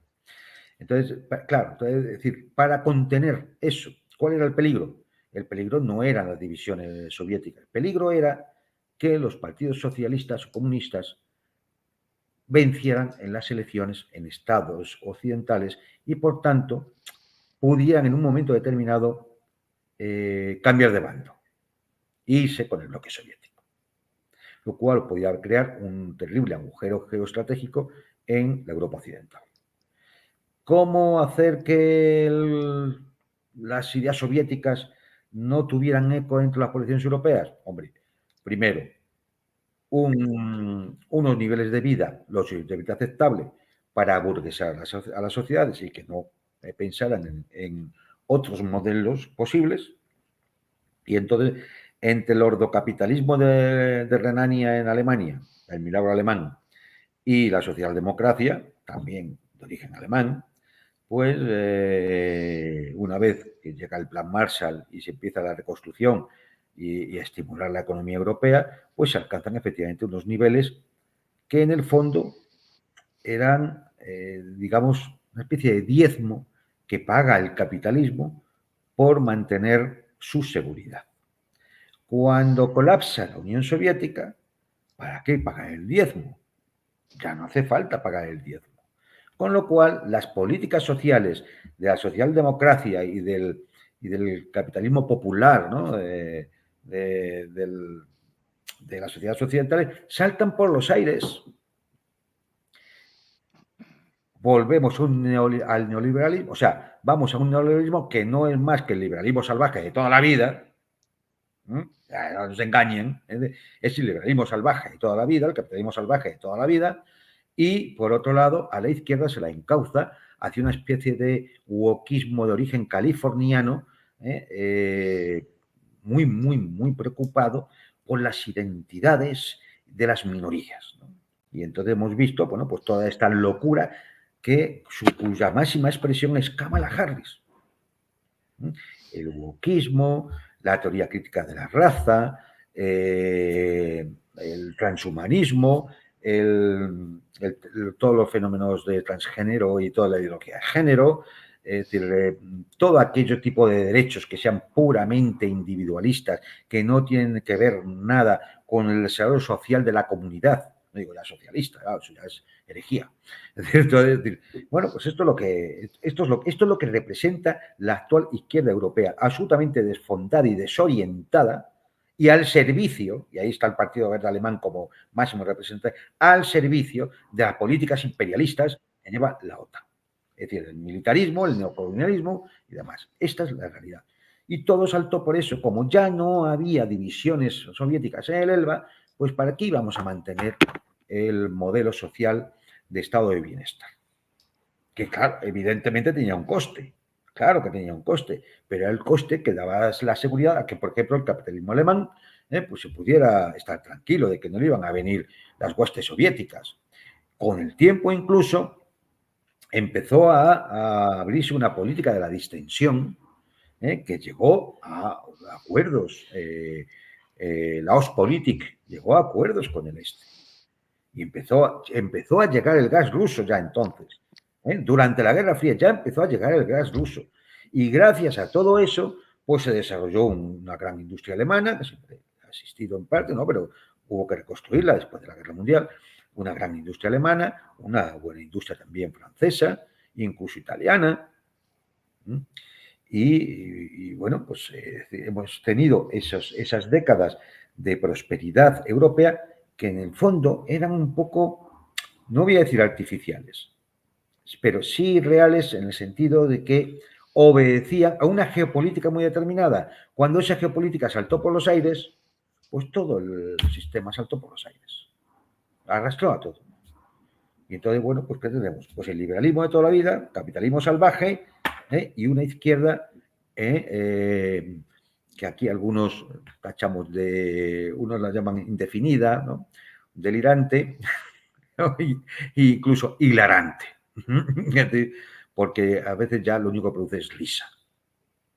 Entonces, claro, es decir, para contener eso, ¿cuál era el peligro? El peligro no eran las divisiones soviéticas, el peligro era que los partidos socialistas o comunistas vencieran en las elecciones en estados occidentales y, por tanto, pudieran en un momento determinado cambiar de bando e irse con el bloque soviético, lo cual podía crear un terrible agujero geoestratégico en la Europa occidental. ¿Cómo hacer que las ideas soviéticas no tuvieran eco entre las poblaciones europeas? Hombre, primero, unos niveles de vida lo suficientemente aceptable para aburguesar a las sociedades y que no pensaran en otros modelos posibles. Y entonces, entre el ordocapitalismo de Renania en Alemania, el milagro alemán, y la socialdemocracia, también de origen alemán, pues una vez que llega el plan Marshall y se empieza la reconstrucción y a estimular la economía europea, pues se alcanzan efectivamente unos niveles que en el fondo eran, digamos, una especie de diezmo que paga el capitalismo por mantener su seguridad. Cuando colapsa la Unión Soviética, ¿para qué pagar el diezmo? Ya no hace falta pagar el diezmo. Con lo cual, las políticas sociales de la socialdemocracia y del capitalismo popular, ¿no? de las sociedades occidentales saltan por los aires. Volvemos al neoliberalismo, o sea, vamos a un neoliberalismo que no es más que el liberalismo salvaje de toda la vida. No nos engañen, es el liberalismo salvaje de toda la vida, el capitalismo salvaje de toda la vida, y, por otro lado, a la izquierda se la encauza hacia una especie de wokismo de origen californiano, muy, muy, muy preocupado por las identidades de las minorías, ¿no? Y entonces hemos visto, bueno, pues toda esta locura cuya máxima expresión es Kamala Harris. El wokismo, la teoría crítica de la raza, el transhumanismo, todos los fenómenos de transgénero y toda la ideología de género, es decir, todo aquello tipo de derechos que sean puramente individualistas, que no tienen que ver nada con el desarrollo social de la comunidad. No digo ya socialista, claro, eso ya es herejía. Es decir, bueno, pues esto es lo que representa la actual izquierda europea, absolutamente desfondada y desorientada, y al servicio, y ahí está el Partido Verde Alemán como máximo representante, al servicio de las políticas imperialistas que lleva la OTAN. Es decir, el militarismo, el neocolonialismo y demás. Esta es la realidad. Y todo saltó por eso. Como ya no había divisiones soviéticas en el Elba, pues ¿para qué íbamos a mantener el modelo social de estado de bienestar? Que, claro, evidentemente tenía un coste. Claro que tenía un coste, pero era el coste que daba la seguridad a que, por ejemplo, el capitalismo alemán pues se pudiera estar tranquilo de que no le iban a venir las huestes soviéticas. Con el tiempo, incluso, empezó a abrirse una política de la distensión que llegó a acuerdos. La Ostpolitik llegó a acuerdos con el Este. Y empezó a llegar el gas ruso ya entonces. Durante la Guerra Fría ya empezó a llegar el gas ruso. Y gracias a todo eso, pues se desarrolló una gran industria alemana, que siempre ha existido en parte, ¿no? Pero hubo que reconstruirla después de la Guerra Mundial. Una gran industria alemana, una buena industria también francesa, incluso italiana. Bueno, pues hemos tenido esas décadas de prosperidad europea que en el fondo eran un poco, no voy a decir artificiales, pero sí reales en el sentido de que obedecían a una geopolítica muy determinada. Cuando esa geopolítica saltó por los aires, pues todo el sistema saltó por los aires, arrastró a todo. Y entonces, bueno, pues ¿qué tenemos? Pues el liberalismo de toda la vida, capitalismo salvaje y una izquierda que aquí algunos tachamos unos la llaman indefinida, ¿no? Delirante, ¿no? Y incluso hilarante. Porque a veces ya lo único que produce es risa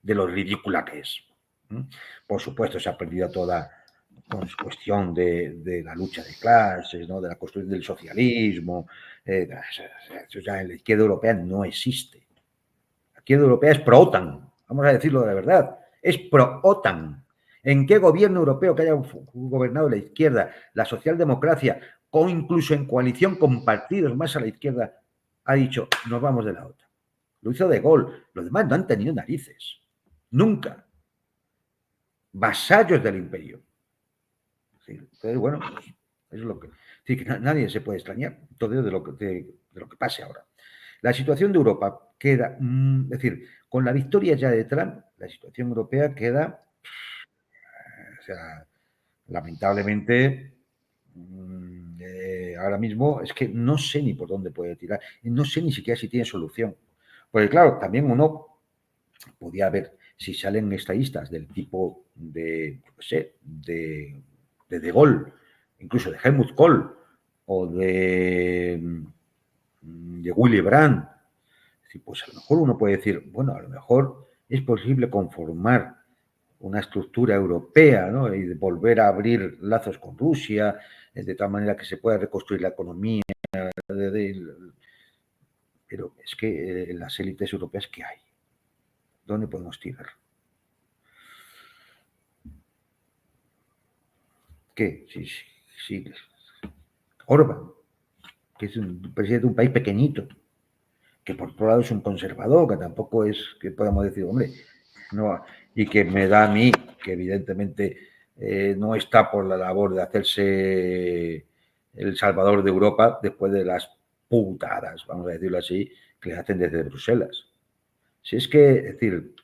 de lo ridícula que es. Por supuesto, se ha perdido toda cuestión de la lucha de clases, ¿no? De la construcción del socialismo. Eso ya en la izquierda europea no existe. La izquierda europea es pro-OTAN, vamos a decirlo de verdad, es pro-OTAN. ¿En qué gobierno europeo que haya gobernado la izquierda, la socialdemocracia, o incluso en coalición con partidos más a la izquierda, ha dicho, nos vamos de la OTAN? Lo hizo De Gaulle, los demás no han tenido narices, nunca. Vasallos del imperio. Entonces, bueno, pues es lo que... que nadie se puede extrañar entonces de lo que pase ahora. La situación de Europa queda, es decir, con la victoria ya de Trump, la situación europea queda, o sea, lamentablemente, ahora mismo es que no sé ni por dónde puede tirar, no sé ni siquiera si tiene solución. Porque claro, también uno podía ver si salen estadistas del tipo de Gaulle, incluso de Helmut Kohl o de Willy Brandt. Pues a lo mejor uno puede decir, bueno, a lo mejor es posible conformar una estructura europea, ¿no? Y volver a abrir lazos con Rusia, de tal manera que se pueda reconstruir la economía. Pero es que las élites europeas, ¿qué hay? ¿Dónde podemos tirar? ¿Qué? Sí. Orbán, que es un presidente de un país pequeñito, que por otro lado es un conservador, que tampoco es que podamos decir, hombre, no, y que me da a mí que evidentemente no está por la labor de hacerse el salvador de Europa después de las putadas, vamos a decirlo así, que le hacen desde Bruselas. Si es que, es decir,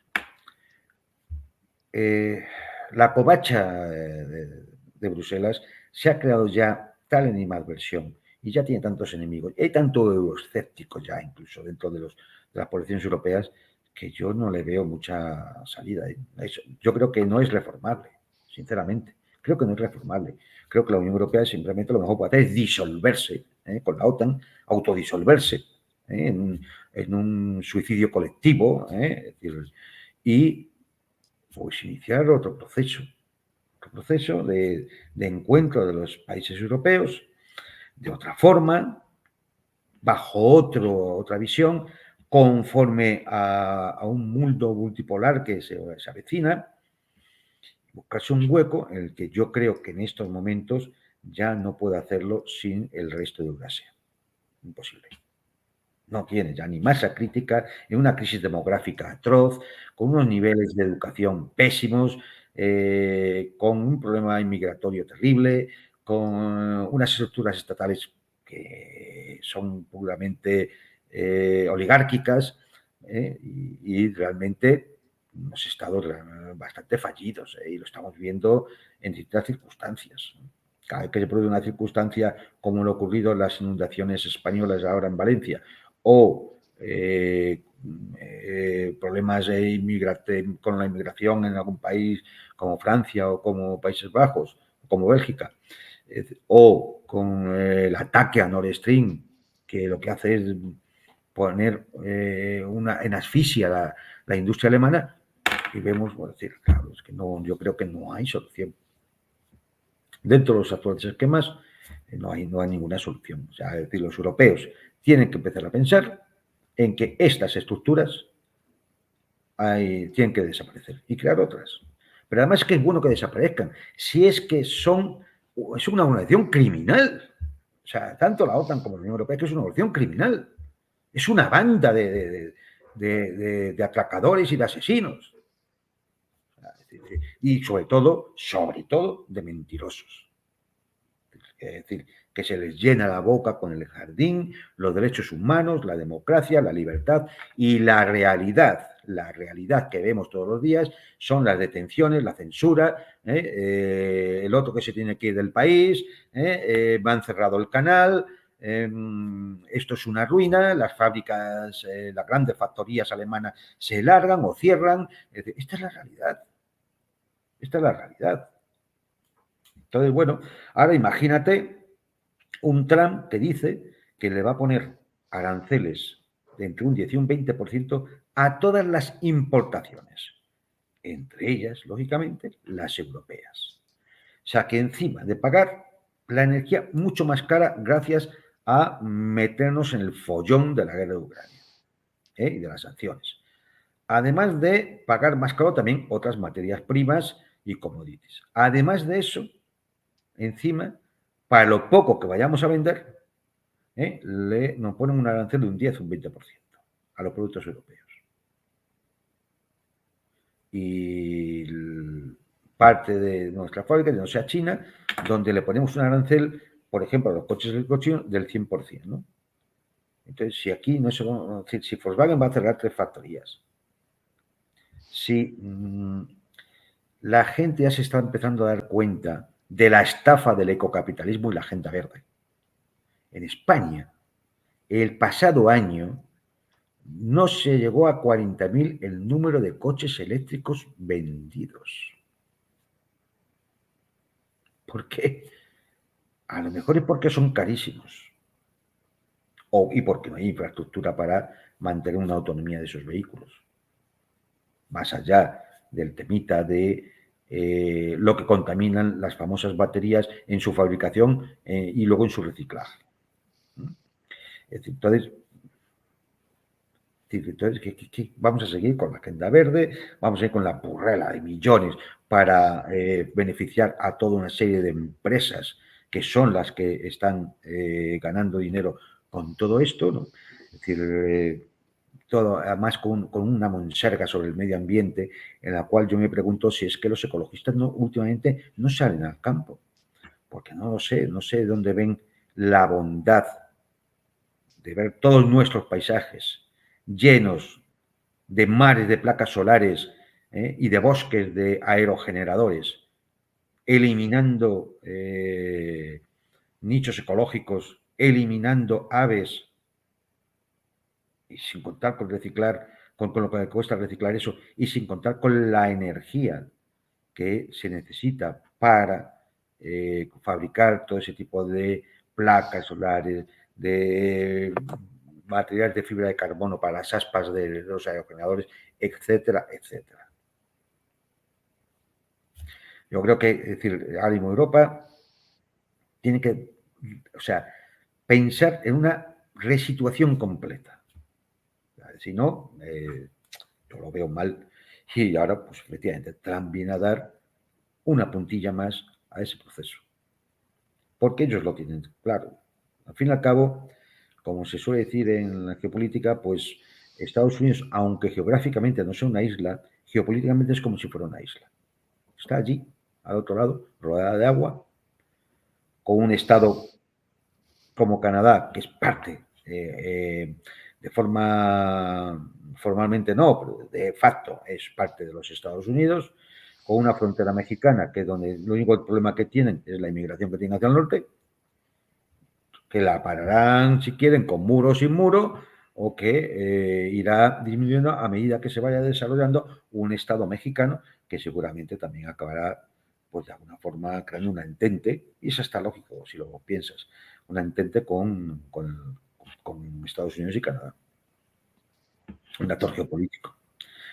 la covacha de Bruselas se ha creado ya tal animadversión y ya tiene tantos enemigos. Hay tanto euroescéptico ya incluso dentro de las poblaciones europeas que yo no le veo mucha salida. Yo creo que no es reformable, sinceramente. Creo que no es reformable. Creo que la Unión Europea simplemente lo mejor que puede hacer es disolverse con la OTAN, autodisolverse en un suicidio colectivo, es decir, y pues iniciar otro proceso de encuentro de los países europeos de otra forma, bajo otra visión, conforme a un mundo multipolar que se avecina, buscarse un hueco en el que yo creo que en estos momentos ya no puede hacerlo sin el resto de Eurasia. Imposible. No tiene ya ni masa crítica, en una crisis demográfica atroz, con unos niveles de educación pésimos, con un problema inmigratorio terrible, con unas estructuras estatales que son puramente oligárquicas y realmente unos estados bastante fallidos y lo estamos viendo en distintas circunstancias. Cada vez que se produce una circunstancia como lo ocurrido en las inundaciones españolas ahora en Valencia o problemas con la inmigración en algún país como Francia o como Países Bajos, como Bélgica, o con el ataque a Nord Stream, que lo que hace es poner en asfixia la industria alemana, y vemos, bueno, decir, claro, es que no, yo creo que no hay solución. Dentro de los actuales esquemas no hay ninguna solución. O sea, es decir, los europeos tienen que empezar a pensar en que estas estructuras tienen que desaparecer y crear otras. Pero además es que es bueno que desaparezcan, si es que es una organización criminal. O sea, tanto la OTAN como la Unión Europea, que es una organización criminal. Es una banda de atracadores y de asesinos. Y sobre todo, de mentirosos. Es decir, que se les llena la boca con el jardín, los derechos humanos, la democracia, la libertad y la realidad que vemos todos los días son las detenciones, la censura, el otro que se tiene que ir del país, me han cerrado el canal, esto es una ruina, las fábricas, las grandes factorías alemanas se largan o cierran. Esta es la realidad. Esta es la realidad. Entonces, bueno, ahora imagínate un Trump que dice que le va a poner aranceles de entre un 10 y un 20% a todas las importaciones, entre ellas, lógicamente, las europeas. O sea que encima de pagar la energía mucho más cara gracias a meternos en el follón de la guerra de Ucrania y de las sanciones. Además de pagar más caro también otras materias primas y commodities. Además de eso, encima, para lo poco que vayamos a vender, nos ponen un arancel de un 10 o un 20% a los productos europeos. Y parte de nuestra fábrica, no sea China, donde le ponemos un arancel, por ejemplo, a los coches del 100%, ¿no? Entonces, si aquí no se si Volkswagen va a cerrar 3 factorías, si la gente ya se está empezando a dar cuenta de la estafa del ecocapitalismo y la agenda verde. En España, el pasado año, no se llegó a 40.000 el número de coches eléctricos vendidos. ¿Por qué? A lo mejor es porque son carísimos. Y porque no hay infraestructura para mantener una autonomía de esos vehículos. Más allá del temita de lo que contaminan las famosas baterías en su fabricación y luego en su reciclaje. Es decir, entonces, ¿qué? Vamos a seguir con la agenda verde, vamos a ir con la burrela de millones para beneficiar a toda una serie de empresas que son las que están ganando dinero con todo esto, ¿no? Es decir, todo además con una monserga sobre el medio ambiente, en la cual yo me pregunto si es que los ecologistas últimamente no salen al campo, porque no sé de dónde ven la bondad de ver todos nuestros paisajes llenos de mares de placas solares y de bosques de aerogeneradores, eliminando nichos ecológicos eliminando aves y sin contar con reciclar, con lo que cuesta reciclar eso, y sin contar con la energía que se necesita para fabricar todo ese tipo de placas solares, de materiales de fibra de carbono para las aspas de los aerogeneradores, etcétera, etcétera. Yo creo que, es decir, ahora mismo Europa tiene que, o sea, pensar en una resituación completa. Si no, yo lo veo mal. Y ahora, pues efectivamente, Trump viene a dar una puntilla más a ese proceso. Porque ellos lo tienen claro. Al fin y al cabo, como se suele decir en la geopolítica, pues Estados Unidos, aunque geográficamente no sea una isla, geopolíticamente es como si fuera una isla. Está allí, al otro lado, rodeada de agua, con un estado como Canadá, que es parte, de forma, formalmente no, pero de facto es parte de los Estados Unidos, con una frontera mexicana, que es donde el único problema que tienen es la inmigración que tienen hacia el norte, que la pararán, si quieren, con muro o sin muro, o que irá disminuyendo a medida que se vaya desarrollando un Estado mexicano, que seguramente también acabará, pues de alguna forma, creando una entente, y eso está lógico, si lo piensas, una entente con Estados Unidos y Canadá, un actor geopolítico.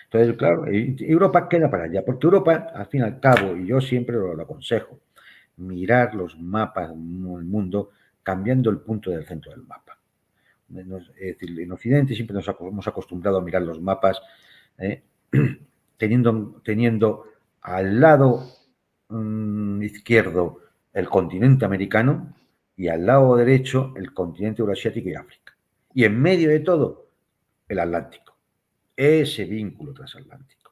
Entonces, claro, Europa queda para allá, porque Europa, al fin y al cabo, y yo siempre lo aconsejo, mirar los mapas del mundo cambiando el punto del centro del mapa. Es decir, en Occidente siempre nos hemos acostumbrado a mirar los mapas teniendo al lado izquierdo el continente americano y al lado derecho el continente euroasiático y África. Y en medio de todo, el Atlántico. Ese vínculo transatlántico.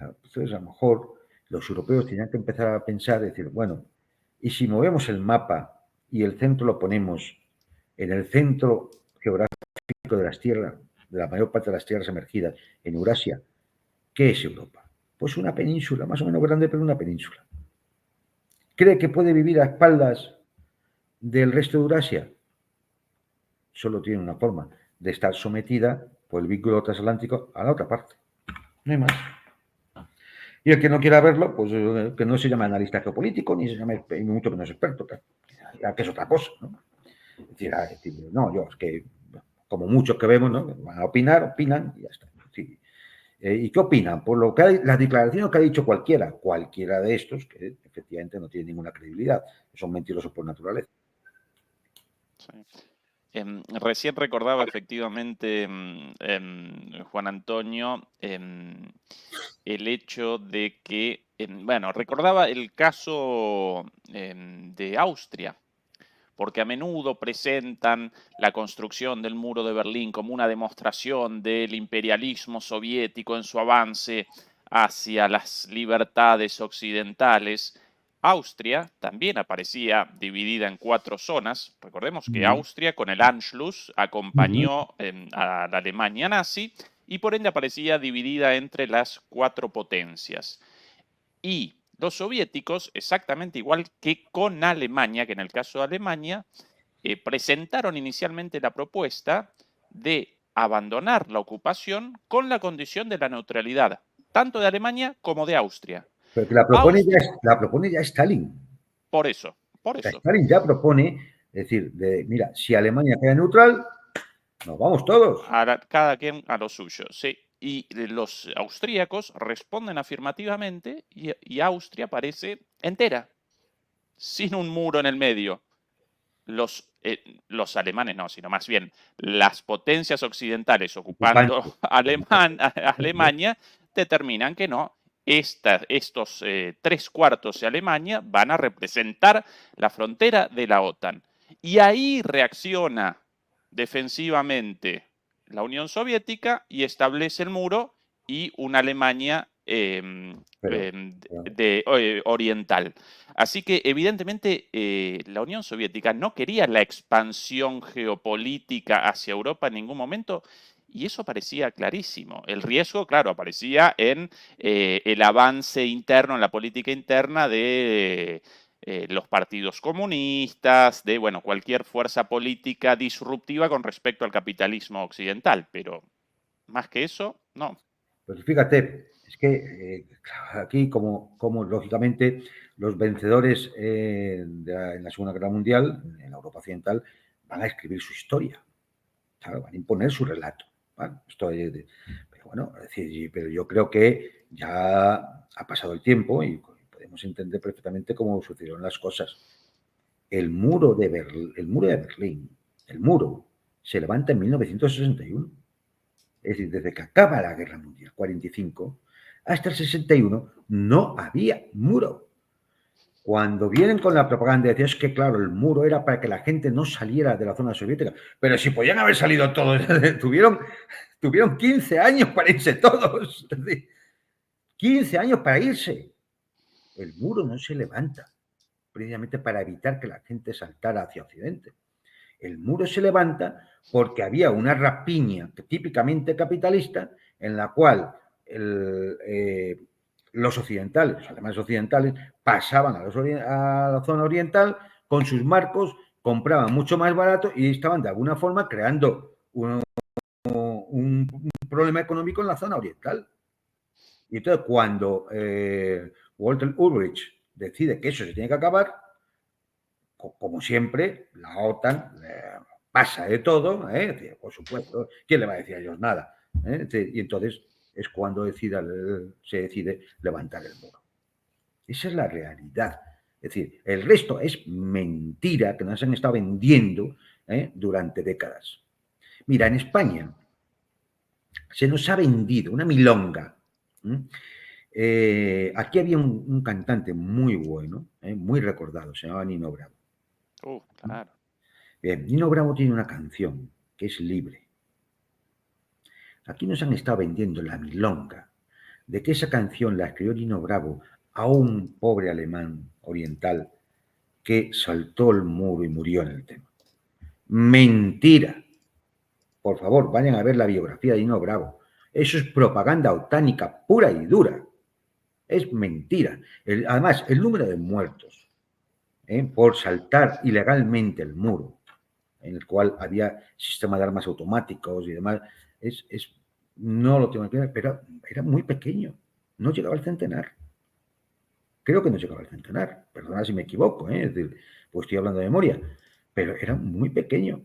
Entonces, a lo mejor los europeos tenían que empezar a pensar, decir, bueno, ¿y si movemos el mapa y el centro lo ponemos en el centro geográfico de las tierras, de la mayor parte de las tierras emergidas, en Eurasia? ¿Qué es Europa? Pues una península, más o menos grande, pero una península. ¿Cree que puede vivir a espaldas del resto de Eurasia? Solo tiene una forma, de estar sometida por el vínculo transatlántico a la otra parte. No hay más. Y el que no quiera verlo, pues que no se llame analista geopolítico, ni se llame, ni mucho menos experto, que es otra cosa, ¿no? Es decir, no, yo es que, como muchos que vemos, ¿no? Van a opinar, opinan y ya está. Sí. ¿Y qué opinan? Por lo que las declaraciones que ha dicho cualquiera de estos, que efectivamente no tienen ninguna credibilidad, son mentirosos por naturaleza. Sí. Recién recordaba efectivamente, Juan Antonio, el hecho de que, bueno, recordaba el caso de Austria, porque a menudo presentan la construcción del muro de Berlín como una demostración del imperialismo soviético en su avance hacia las libertades occidentales. Austria también aparecía dividida en 4 zonas. Recordemos que Austria con el Anschluss acompañó a la Alemania nazi y por ende aparecía dividida entre las 4 potencias. Y los soviéticos, exactamente igual que con Alemania, que en el caso de Alemania, presentaron inicialmente la propuesta de abandonar la ocupación con la condición de la neutralidad, tanto de Alemania como de Austria. Pero que la propone ya Stalin. Por eso, por O sea, eso. Stalin ya propone, es decir, mira, si Alemania queda neutral, nos vamos todos. Cada quien a lo suyo, sí. Y los austríacos responden afirmativamente y Austria aparece entera, sin un muro en el medio. Los alemanes no, sino más bien las potencias occidentales ocupando Alemania determinan que no. Estos 3/4 de Alemania van a representar la frontera de la OTAN. Y ahí reacciona defensivamente la Unión Soviética y establece el muro y una Alemania oriental. Así que evidentemente la Unión Soviética no quería la expansión geopolítica hacia Europa en ningún momento y eso parecía clarísimo. El riesgo, claro, aparecía en el avance interno, en la política interna de los partidos comunistas, de bueno, cualquier fuerza política disruptiva con respecto al capitalismo occidental, pero más que eso, no. Pues fíjate, es que aquí como lógicamente los vencedores en la Segunda Guerra Mundial, en la Europa Occidental, van a escribir su historia, claro, van a imponer su relato. ¿Vale? Pero bueno, es decir, pero yo creo que ya ha pasado el tiempo y podemos entender perfectamente cómo sucedieron las cosas. El muro de Berlín, el muro, se levanta en 1961. Es decir, desde que acaba la Guerra Mundial, 45, hasta el 61, no había muro. Cuando vienen con la propaganda, decían es que, claro, el muro era para que la gente no saliera de la zona soviética. Pero si podían haber salido todos, tuvieron 15 años para irse todos. Es decir, 15 años para irse. El muro no se levanta, precisamente para evitar que la gente saltara hacia Occidente. El muro se levanta porque había una rapiña típicamente capitalista en la cual los occidentales, los alemanes occidentales, pasaban a la zona oriental con sus marcos, compraban mucho más barato y estaban de alguna forma creando un problema económico en la zona oriental. Y entonces cuando Walter Ulbricht decide que eso se tiene que acabar, como siempre, la OTAN pasa de todo, por supuesto, ¿quién le va a decir a ellos nada? Y entonces es cuando se decide levantar el muro. Esa es la realidad. Es decir, el resto es mentira que nos han estado vendiendo durante décadas. Mira, en España se nos ha vendido una milonga. Aquí había un cantante muy bueno, muy recordado, se llamaba Nino Bravo. Claro. Bien, Nino Bravo tiene una canción que es Libre. Aquí nos han estado vendiendo la milonga de que esa canción la escribió Nino Bravo a un pobre alemán oriental que saltó el muro y murió en el tema. Mentira. Por favor, vayan a ver la biografía de Nino Bravo. Eso es propaganda otánica pura y dura. Es mentira. Además, el número de muertos por saltar ilegalmente el muro, en el cual había sistema de armas automáticos y demás, no lo tengo que ver, pero era muy pequeño, no llegaba al centenar. Creo que no llegaba al centenar, perdona si me equivoco, es decir, pues estoy hablando de memoria, pero era muy pequeño.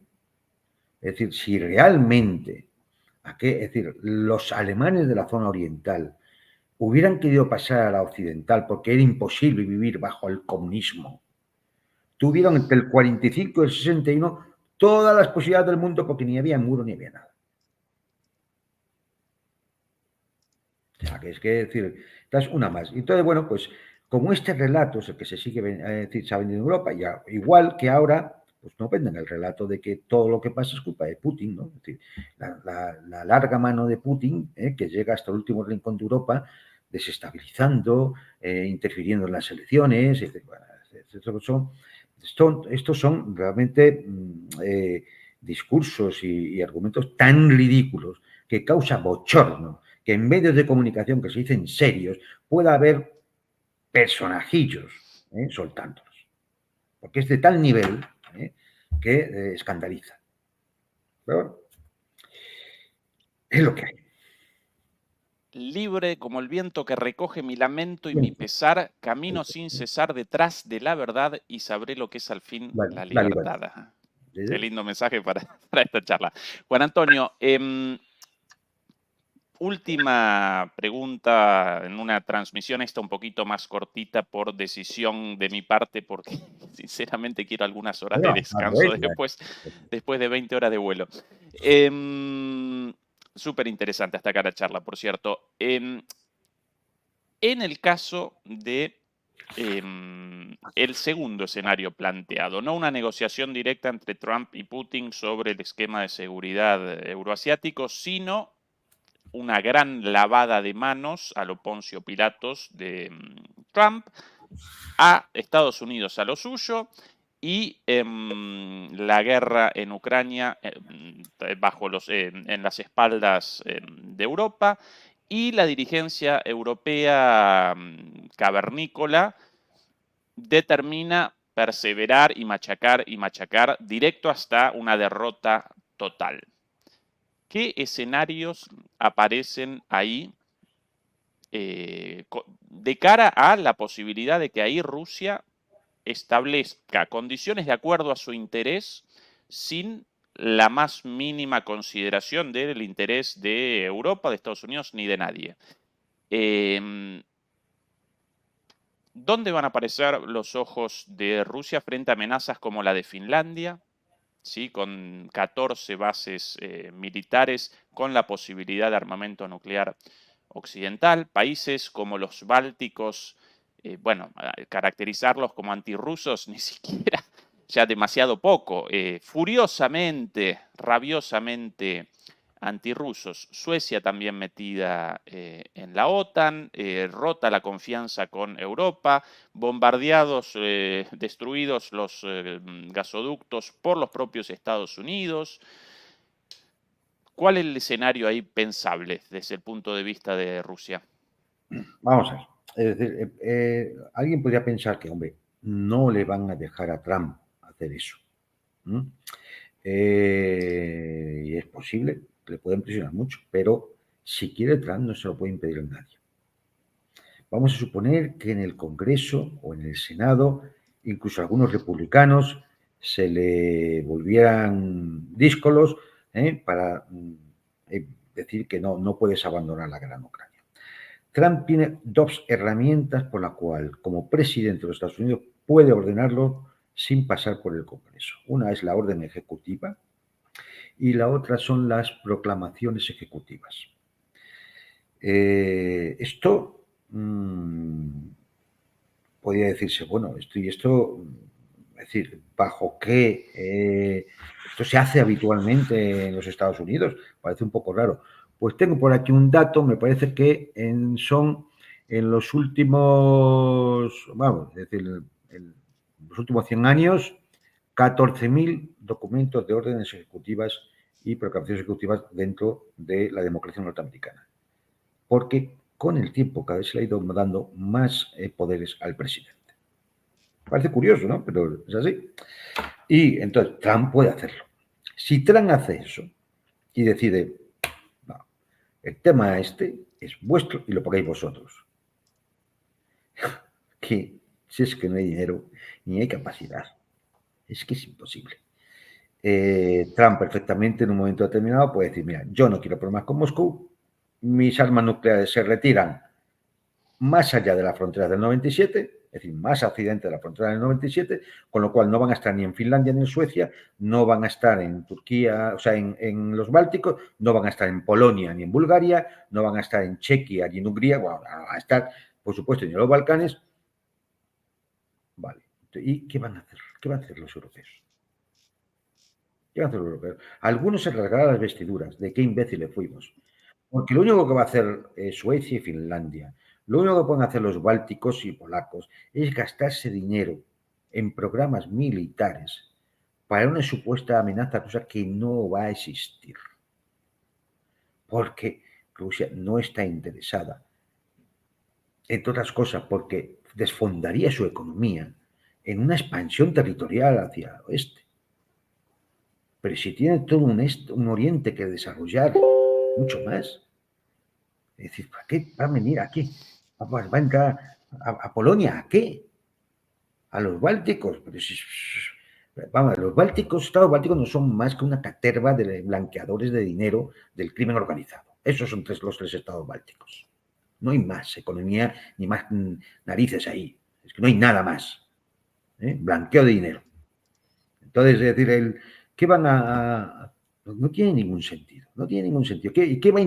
Es decir, si realmente, es decir, los alemanes de la zona oriental hubieran querido pasar a la occidental porque era imposible vivir bajo el comunismo, tuvieron entre el 45 y el 61 todas las posibilidades del mundo porque ni había muro ni había nada. O sea, que es decir, esta es una más. Entonces, bueno, pues como este relato es el que se sigue se ha vendido en Europa, ya, igual que ahora, pues no venden el relato de que todo lo que pasa es culpa de Putin, ¿no? Es decir, la larga mano de Putin, que llega hasta el último rincón de Europa, desestabilizando, interfiriendo en las elecciones, etc. Estos son realmente discursos y argumentos tan ridículos que causa bochorno que en medios de comunicación que se dicen serios pueda haber personajillos soltándolos. Porque es de tal nivel que escandaliza. Pero bueno, es lo que hay. Libre como el viento que recoge mi lamento y mi pesar, camino sin cesar detrás de la verdad y sabré lo que es al fin la libertad. Qué lindo mensaje para esta charla. Juan Antonio, última pregunta en una transmisión esta un poquito más cortita por decisión de mi parte porque sinceramente quiero algunas horas de descanso después de 20 horas de vuelo. Súper interesante hasta acá la charla, por cierto. En el caso de el segundo escenario planteado, no una negociación directa entre Trump y Putin sobre el esquema de seguridad euroasiático, sino una gran lavada de manos a lo Poncio Pilatos de Trump, a Estados Unidos a lo suyo y la guerra en Ucrania en las espaldas de Europa y la dirigencia europea cavernícola determina perseverar y machacar directo hasta una derrota total. ¿Qué escenarios aparecen ahí de cara a la posibilidad de que ahí Rusia establezca condiciones de acuerdo a su interés sin la más mínima consideración del interés de Europa, de Estados Unidos, ni de nadie? ¿Dónde van a aparecer los ojos de Rusia frente a amenazas como la de Finlandia? ¿Sí? Con 14 bases militares, con la posibilidad de armamento nuclear occidental, países como los bálticos, bueno, caracterizarlos como antirrusos ni siquiera, ya demasiado poco, furiosamente, rabiosamente antirrusos. Suecia también metida en la OTAN, rota la confianza con Europa, bombardeados, destruidos los gasoductos por los propios Estados Unidos. ¿Cuál es el escenario ahí pensable desde el punto de vista de Rusia? Vamos a ver. Es decir, alguien podría pensar que, hombre, no le van a dejar a Trump hacer eso. Y es posible, le pueden presionar mucho, pero si quiere Trump no se lo puede impedir a nadie. Vamos a suponer que en el Congreso o en el Senado, incluso algunos republicanos se le volvieran díscolos para decir que no puedes abandonar la guerra en Ucrania. Trump tiene dos herramientas por la cual, como presidente de los Estados Unidos, puede ordenarlo sin pasar por el Congreso. Una es la orden ejecutiva y la otra son las proclamaciones ejecutivas. Esto podría decirse, bueno, esto y esto, es decir, ¿bajo qué? Esto se hace habitualmente en los Estados Unidos, parece un poco raro. Pues tengo por aquí un dato, me parece que son en los últimos, vamos, es decir, en los últimos 100 años, 14.000 documentos de órdenes ejecutivas y proclamaciones ejecutivas dentro de la democracia norteamericana. Porque con el tiempo cada vez se le ha ido dando más poderes al presidente. Parece curioso, ¿no? Pero es así. Y entonces Trump puede hacerlo. Si Trump hace eso y decide, no, el tema este es vuestro y lo pagáis vosotros. Que si es que no hay dinero ni hay capacidad, es que es imposible. Trump perfectamente en un momento determinado puede decir, mira, yo no quiero problemas con Moscú, mis armas nucleares se retiran más allá de la frontera del 97, es decir, más a occidente de la frontera del 97, con lo cual no van a estar ni en Finlandia ni en Suecia, no van a estar en Turquía, o sea, en los Bálticos, no van a estar en Polonia ni en Bulgaria, no van a estar en Chequia ni en Hungría, bueno, van a estar, por supuesto, ni en los Balcanes. Vale. ¿Y qué van a hacer? ¿Qué van a hacer los europeos? ¿Qué van a hacer los europeos? Algunos se rasgarán las vestiduras de qué imbéciles fuimos. Porque lo único que va a hacer Suecia y Finlandia, lo único que pueden hacer los bálticos y polacos es gastarse dinero en programas militares para una supuesta amenaza rusa que no va a existir. Porque Rusia no está interesada, entre otras cosas, porque desfondaría su economía en una expansión territorial hacia el oeste. Pero si tiene todo un oriente que desarrollar mucho más, es decir, ¿para qué va a venir aquí? ¿Va a entrar a Polonia? ¿A qué? A los bálticos. Pero si, vamos, los bálticos, Estados bálticos no son más que una caterva de blanqueadores de dinero del crimen organizado. Esos son los tres estados bálticos. No hay más economía ni más narices ahí. Es que no hay nada más. Blanqueo de dinero. Entonces, es decir, ¿qué van a...? No tiene ningún sentido. No tiene ningún sentido. ¿Qué va a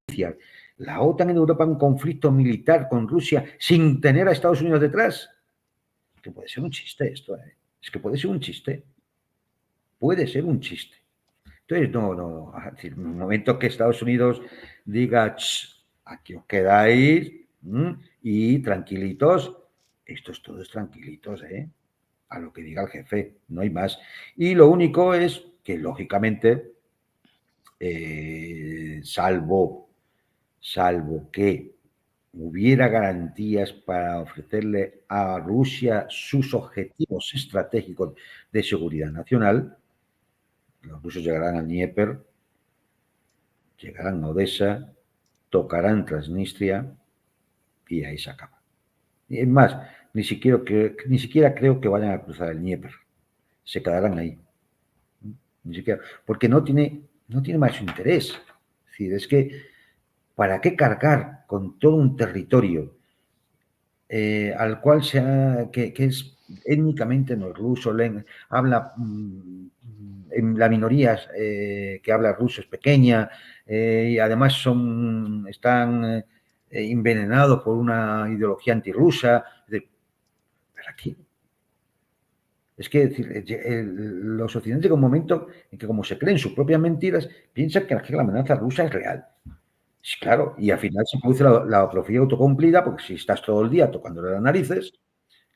iniciar? ¿La OTAN en Europa un conflicto militar con Rusia sin tener a Estados Unidos detrás? Que puede ser un chiste esto, ¿eh? Es que puede ser un chiste. Puede ser un chiste. Entonces, no. Es decir, en el momento que Estados Unidos diga, aquí os quedáis y tranquilitos, estos todos tranquilitos, ¿eh? A lo que diga el jefe, no hay más. Y lo único es que, lógicamente, salvo que hubiera garantías para ofrecerle a Rusia sus objetivos estratégicos de seguridad nacional, los rusos llegarán al Dnieper, llegarán a Odessa, tocarán Transnistria y ahí se acaba. Y es más, ni siquiera creo que vayan a cruzar el Dnieper. Se quedarán ahí. Ni siquiera, porque no tiene más interés. Es decir, es que ¿para qué cargar con todo un territorio al cual que es étnicamente no es ruso, habla en la minoría que habla ruso es pequeña y además están envenenados por una ideología antirrusa? ¿Para qué? Es que los occidentales llega un momento en que, como se creen sus propias mentiras, piensan que la amenaza rusa es real. Sí, claro, y al final se produce la profecía autocumplida, porque si estás todo el día tocándole las narices,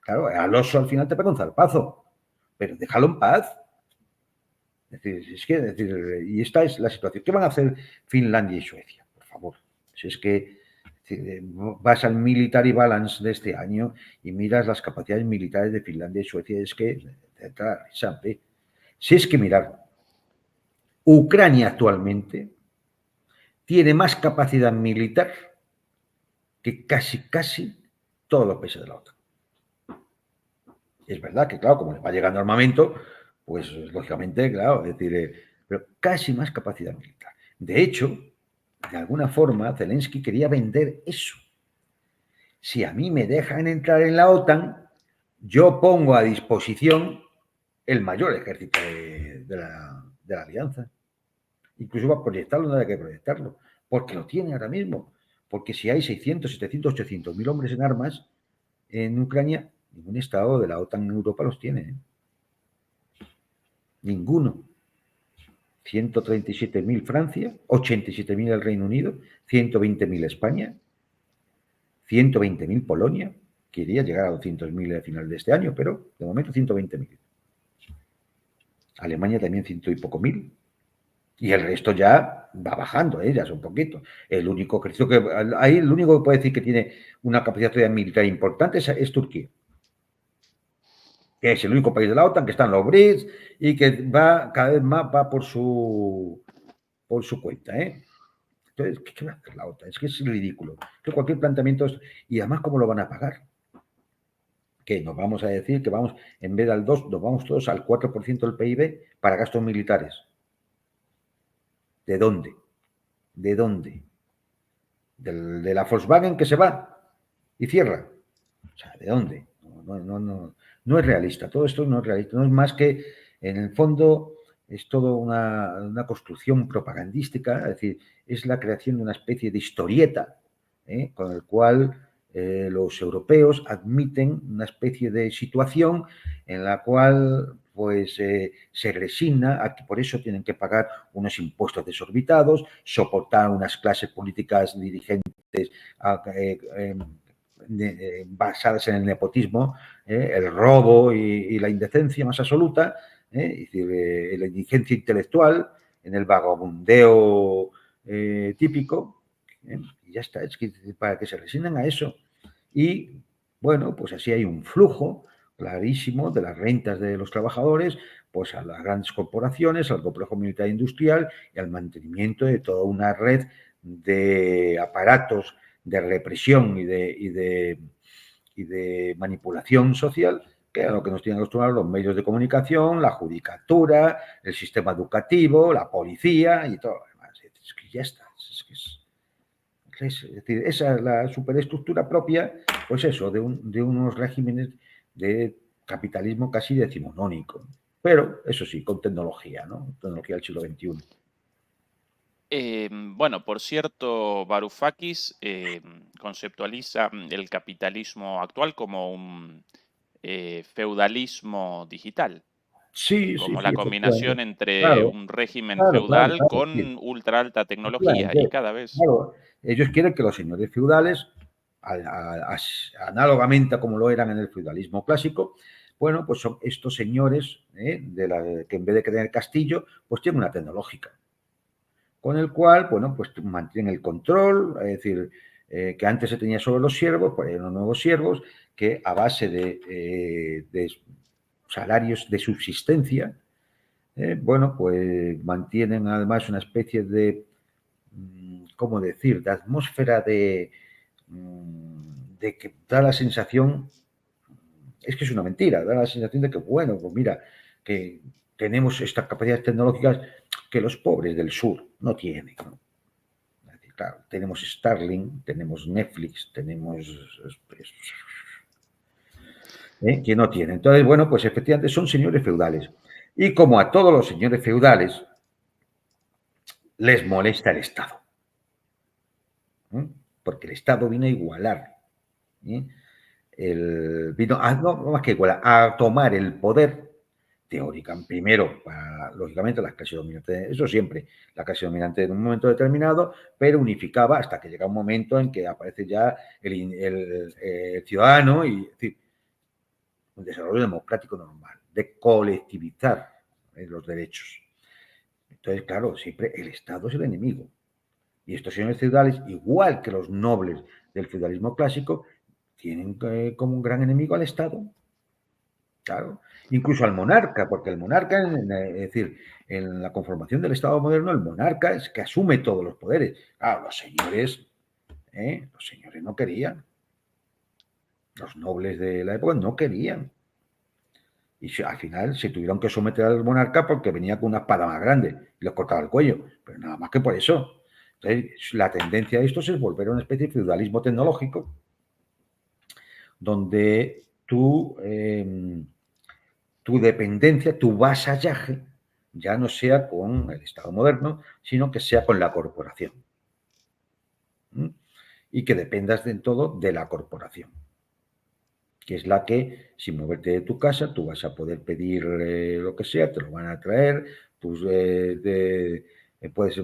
claro, al oso al final te pega un zarpazo, pero déjalo en paz. Y esta es la situación. ¿Qué van a hacer Finlandia y Suecia? Por favor. Si es que vas al Military Balance de este año y miras las capacidades militares de Finlandia y Suecia, es que si es que mirar, Ucrania actualmente tiene más capacidad militar que casi todos los países de la OTAN. Es verdad que, claro, como les va llegando armamento, pues lógicamente, claro, es decir, pero casi más capacidad militar. De hecho, de alguna forma, Zelensky quería vender eso. Si a mí me dejan entrar en la OTAN, yo pongo a disposición el mayor ejército de la alianza. Incluso va a proyectarlo, no hay que proyectarlo, porque lo tiene ahora mismo. Porque si hay 600, 700, 800 mil hombres en armas en Ucrania, ningún estado de la OTAN en Europa los tiene. Ninguno. 137.000 Francia, 87.000 el Reino Unido, 120.000 España, 120.000 Polonia, quería llegar a 200.000 al final de este año, pero de momento 120.000. Alemania también ciento y poco mil. Y el resto ya va bajando, ya es un poquito. El único que puede decir que tiene una capacidad militar importante es Turquía, que es el único país de la OTAN que está en los BRICS y que va cada vez más por su cuenta. Entonces, ¿qué va a hacer la OTAN? Es que es ridículo. Que cualquier planteamiento y además, ¿cómo lo van a pagar? Que nos vamos a decir que vamos, en vez del 2, nos vamos todos al 4% del PIB para gastos militares. ¿De dónde? ¿De dónde? ¿De la Volkswagen que se va y cierra? O sea, ¿de dónde? No es realista. Todo esto no es realista. No es más que, en el fondo, es todo una construcción propagandística, es decir, es la creación de una especie de historieta, con el cual los europeos admiten una especie de situación en la cual pues se resigna a que por eso tienen que pagar unos impuestos desorbitados, soportar unas clases políticas dirigentes basadas en el nepotismo, el robo y la indecencia más absoluta, es decir, la indigencia intelectual, en el vagabundeo típico, y ya está, es que para que se resignen a eso. Y bueno, pues así hay un flujo clarísimo de las rentas de los trabajadores, pues a las grandes corporaciones, al complejo militar industrial y al mantenimiento de toda una red de aparatos de represión y de manipulación social, que es a lo que nos tienen acostumbrados los medios de comunicación, la judicatura, el sistema educativo, la policía y todo lo demás. Es que ya está. Es decir, esa es la superestructura propia, pues eso, de unos regímenes de capitalismo casi decimonónico. Pero, eso sí, con tecnología, ¿no? Tecnología del siglo XXI. Bueno, por cierto, Varoufakis conceptualiza el capitalismo actual como un feudalismo digital, Sí, como la combinación efectivamente. entre Claro, un régimen claro, claro, feudal claro. Sí, con ultra alta tecnología y efectivamente. cada vez... Claro, ellos quieren que los señores feudales, análogamente a como lo eran en el feudalismo clásico, bueno, pues son estos señores que en vez de tener castillo, pues tienen una tecnológica, con el cual, bueno, pues mantienen el control, es decir, que antes se tenía sobre los siervos, pues hay unos nuevos siervos que a base de salarios de subsistencia, bueno, pues mantienen además una especie de, ¿cómo decir?, de atmósfera de que da la sensación, es que es una mentira, da la sensación de que, bueno, pues mira, que tenemos estas capacidades tecnológicas que los pobres del sur no tienen, ¿no? Claro, tenemos Starlink, tenemos Netflix, tenemos que no tienen. Entonces, bueno, pues efectivamente son señores feudales. Y como a todos los señores feudales les molesta el Estado. Porque el Estado vino a igualar. Vino a, no más que igualar, a tomar el poder teórica, primero, para, lógicamente, las clases dominantes, eso siempre, la clase dominante en un momento determinado, pero unificaba hasta que llega un momento en que aparece ya el ciudadano y, es decir, un desarrollo democrático normal, de colectivizar los derechos. Entonces, claro, siempre el Estado es el enemigo. Y estos señores feudales, igual que los nobles del feudalismo clásico, tienen como un gran enemigo al Estado. Claro, incluso al monarca, porque el monarca, es decir, en la conformación del Estado moderno, el monarca es que asume todos los poderes. Claro, los señores no querían. Los nobles de la época no querían. Y al final se tuvieron que someter al monarca porque venía con una espada más grande y les cortaba el cuello, pero nada más que por eso. Entonces, la tendencia de estos es volver a una especie de feudalismo tecnológico donde tu dependencia, tu vasallaje, ya no sea con el Estado moderno, sino que sea con la corporación. Y que dependas de todo de la corporación, que es la que, sin moverte de tu casa, tú vas a poder pedir lo que sea, te lo van a traer, pues, puedes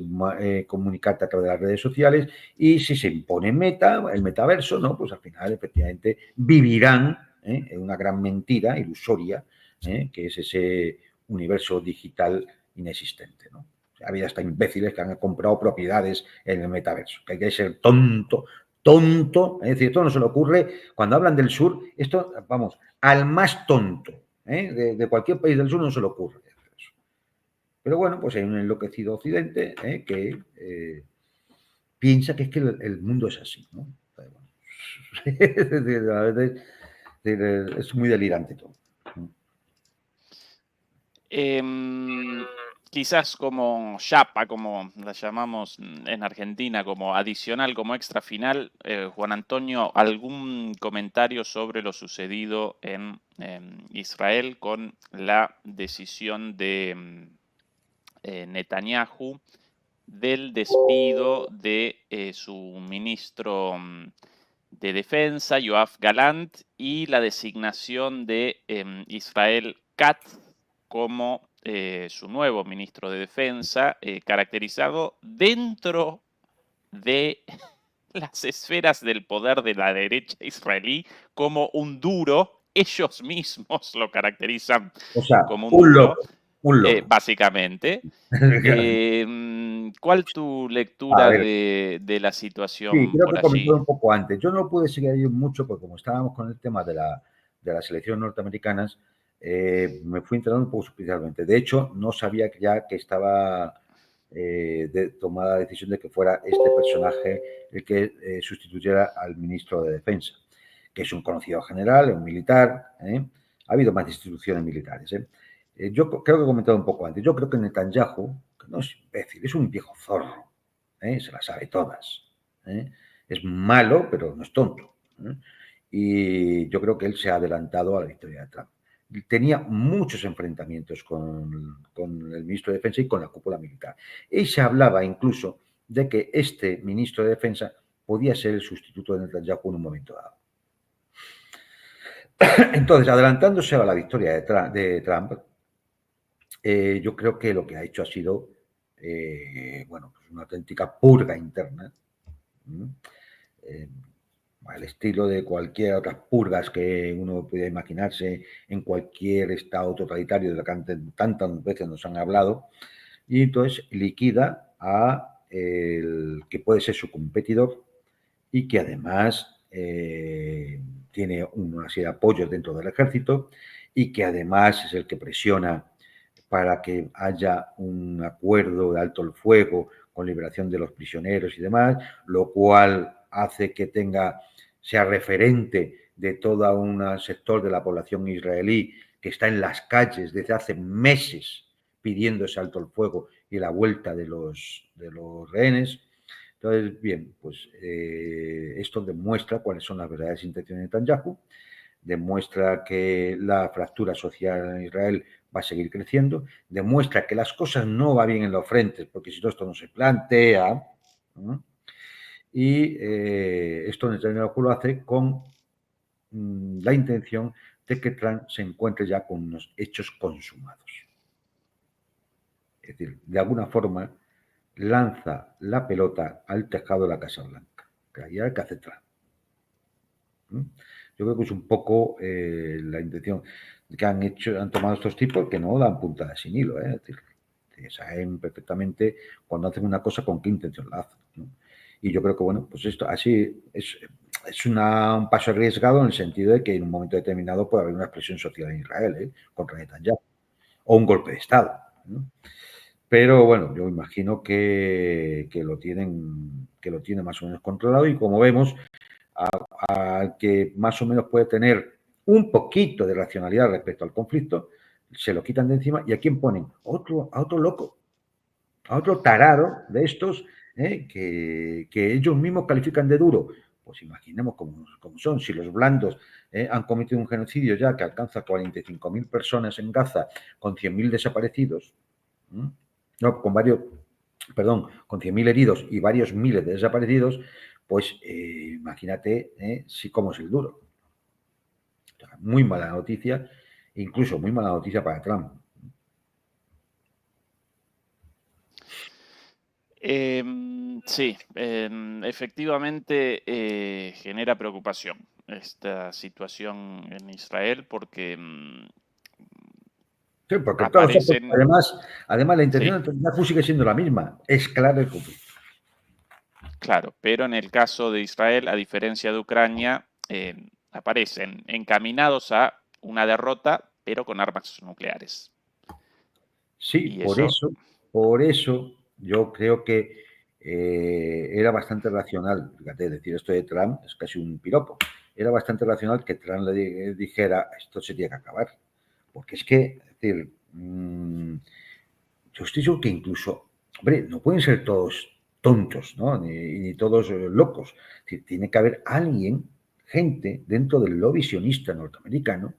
comunicarte a través de las redes sociales y si se impone el metaverso, ¿no? Pues al final, efectivamente, vivirán en una gran mentira ilusoria, que es ese universo digital inexistente, ¿no? Ha habido hasta imbéciles que han comprado propiedades en el metaverso, que hay que ser tonto, es decir, esto no se le ocurre, cuando hablan del sur, esto, vamos, al más tonto de cualquier país del sur no se le ocurre. Pero bueno, pues hay un enloquecido occidente que piensa que es que el mundo es así, ¿no? Es decir, a veces es muy delirante todo. Quizás como chapa, como la llamamos en Argentina, como adicional, como extra final, Juan Antonio, ¿algún comentario sobre lo sucedido en Israel con la decisión de Netanyahu del despido de su ministro de Defensa, Yoav Galant, y la designación de Israel Katz como su nuevo ministro de Defensa, caracterizado dentro de las esferas del poder de la derecha israelí como un duro? Ellos mismos lo caracterizan O sea, como un un duro, loco, un loco. básicamente. ¿Cuál tu A lectura ver, de la sí, situación creo por que comenté allí? un poco antes. Yo no pude seguir ahí mucho porque como estábamos con el tema de las elecciones norteamericanas, me fui enterando un poco superficialmente. De hecho, no sabía ya que estaba tomada la decisión de que fuera este personaje el que sustituyera al ministro de Defensa, que es un conocido general, un militar. Ha habido más instituciones militares. Yo creo que he comentado un poco antes. Yo creo que Netanyahu, que no es imbécil, es un viejo zorro. Se las sabe todas. Es malo, pero no es tonto. Y yo creo que él se ha adelantado a la victoria de Trump. Tenía muchos enfrentamientos con el ministro de Defensa y con la cúpula militar. Y se hablaba incluso de que este ministro de Defensa podía ser el sustituto de Netanyahu en un momento dado. Entonces, adelantándose a la victoria de Trump, yo creo que lo que ha hecho ha sido bueno, pues una auténtica purga interna. Al estilo de cualquier otras purgas que uno pudiera imaginarse en cualquier estado totalitario de la que tantas veces nos han hablado, y entonces liquida a el que puede ser su competidor y que además tiene una serie de apoyos dentro del ejército y que además es el que presiona para que haya un acuerdo de alto el fuego con liberación de los prisioneros y demás, lo cual hace que sea referente de todo un sector de la población israelí que está en las calles desde hace meses pidiendo ese alto el fuego y la vuelta de los rehenes. Entonces, bien, pues esto demuestra cuáles son las verdaderas intenciones de Netanyahu, demuestra que la fractura social en Israel va a seguir creciendo, demuestra que las cosas no van bien en los frentes, porque si todo esto no se plantea, ¿no? Y esto Netanyahu lo hace con la intención de que Trump se encuentre ya con unos hechos consumados. Es decir, de alguna forma lanza la pelota al tejado de la Casa Blanca, que ahí es que hace Trump. Yo creo que es un poco la intención que han tomado estos tipos, que no dan puntada sin hilo, es decir, que saben perfectamente cuando hacen una cosa con qué intención la hacen, ¿no? Y yo creo que, bueno, pues esto así es un paso arriesgado en el sentido de que en un momento determinado puede haber una expresión social en Israel contra Netanyahu, o un golpe de Estado, ¿no? Pero bueno, yo imagino que lo tienen más o menos controlado y como vemos, al que más o menos puede tener un poquito de racionalidad respecto al conflicto, se lo quitan de encima y ¿a quién ponen? A otro loco, a otro tarado de estos que ellos mismos califican de duro. Pues imaginemos cómo son. Si los blandos han cometido un genocidio ya que alcanza 45.000 personas en Gaza con 100.000 desaparecidos, no, con 100.000 heridos y varios miles de desaparecidos, pues imagínate cómo es el duro. Muy mala noticia, incluso muy mala noticia para Trump. Sí, efectivamente genera preocupación esta situación en Israel porque Sí, porque claro, aparecen, además la intención sí, de Netanyahu sigue siendo la misma, escalar el conflicto. claro, pero en el caso de Israel, a diferencia de Ucrania, aparecen encaminados a una derrota, pero con armas nucleares. Sí, Y eso, por eso yo creo que era bastante racional, fíjate, decir esto de Trump es casi un piropo, era bastante racional que Trump le dijera esto se tiene que acabar, porque es que, es decir, yo estoy seguro que incluso, hombre, no pueden ser todos tontos, ¿no? Ni todos locos, es decir, tiene que haber alguien, gente dentro del lobby sionista norteamericano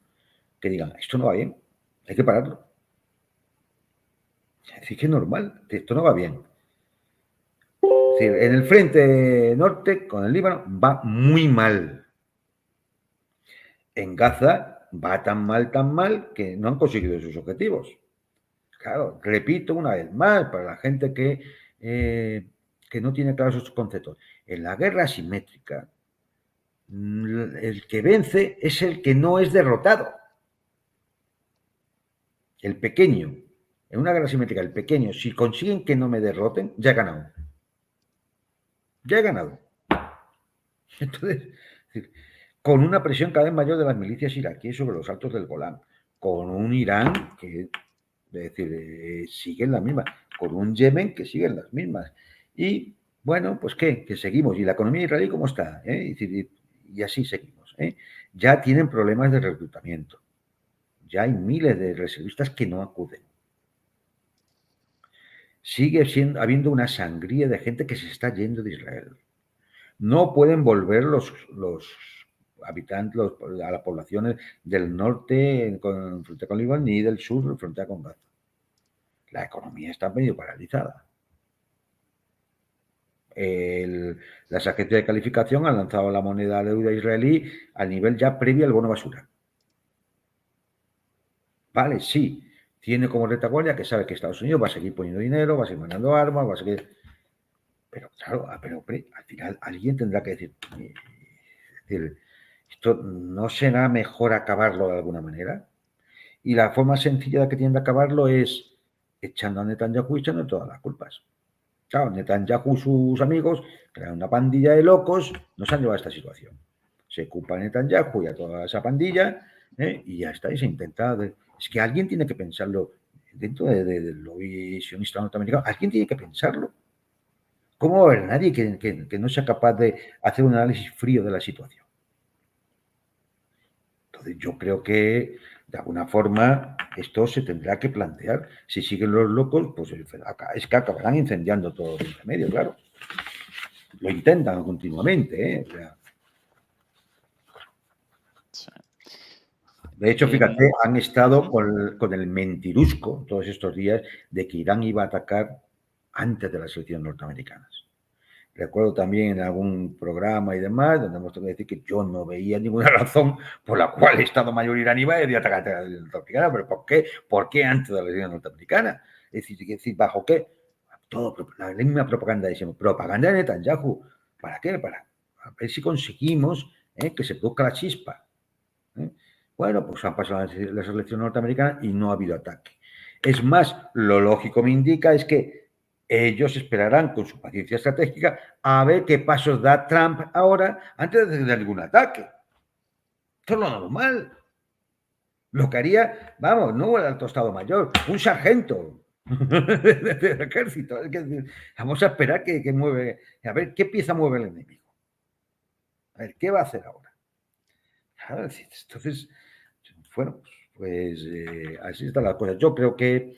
que digan esto no va bien, hay que pararlo. Es decir, que es normal, esto no va bien. Es decir, en el frente norte, con el Líbano, va muy mal. En Gaza va tan mal, que no han conseguido sus objetivos. Claro, repito una vez más, para la gente que no tiene claros sus conceptos. En la guerra asimétrica, el que vence es el que no es derrotado. El pequeño. En una guerra asimétrica, el pequeño, si consiguen que no me derroten, ya he ganado. Ya he ganado. Entonces, con una presión cada vez mayor de las milicias iraquíes sobre los altos del Golán, con un Irán que, es decir, siguen las mismas, con un Yemen que siguen las mismas. Y bueno, pues ¿qué? Que seguimos. ¿Y la economía israelí cómo está? Y así seguimos. Ya tienen problemas de reclutamiento. Ya hay miles de reservistas que no acuden. Sigue habiendo una sangría de gente que se está yendo de Israel. No pueden volver los habitantes a las poblaciones del norte en frontera con Líbano ni del sur en frontera con Gaza. La economía está medio paralizada. Las agencias de calificación han lanzado la moneda de deuda israelí al nivel ya previo al bono basura. Vale, sí, tiene como retaguardia que sabe que Estados Unidos va a seguir poniendo dinero, va a seguir mandando armas, va a seguir... Pero claro, pero al final alguien tendrá que decir, esto no será mejor acabarlo de alguna manera. Y la forma sencilla que tienen de acabarlo es echando a Netanyahu y echando todas las culpas. Claro, Netanyahu y sus amigos crean una pandilla de locos, nos han llevado a esta situación. Se culpa a Netanyahu y a toda esa pandilla, y ya está, y se intenta... Es que alguien tiene que pensarlo dentro del lobby sionista norteamericano, alguien tiene que pensarlo. ¿Cómo va a haber nadie que no sea capaz de hacer un análisis frío de la situación? Entonces, yo creo que, de alguna forma, esto se tendrá que plantear. Si siguen los locos, pues es que acabarán incendiando todo el medio, claro. Lo intentan continuamente, ¿eh? O sea, Sí. de hecho, fíjate, han estado Ujú. con el mentirusco todos estos días de que Irán iba a atacar antes de las elecciones norteamericanas. Recuerdo también en algún programa y demás, donde hemos tenido que decir que yo no veía ninguna razón por la cual el Estado Mayor iraní iba a atacar a la elección norteamericana. ¿Pero por qué? ¿Por qué antes de la elección norteamericana? Es decir, ¿bajo qué? Todo, la misma propaganda de siempre. Propaganda de Netanyahu. ¿Para qué? Para ver si conseguimos que se produzca la chispa. Bueno, pues han pasado las elecciones norteamericanas y no ha habido ataque. Es más, lo lógico me indica es que ellos esperarán con su paciencia estratégica a ver qué pasos da Trump ahora antes de hacer algún ataque. Esto es lo normal. Lo que haría, vamos, no el alto Estado Mayor, un sargento del ejército. Es decir, vamos a esperar que mueve, a ver qué pieza mueve el enemigo. A ver, ¿qué va a hacer ahora? Entonces, bueno, pues así está la cosa. Yo creo que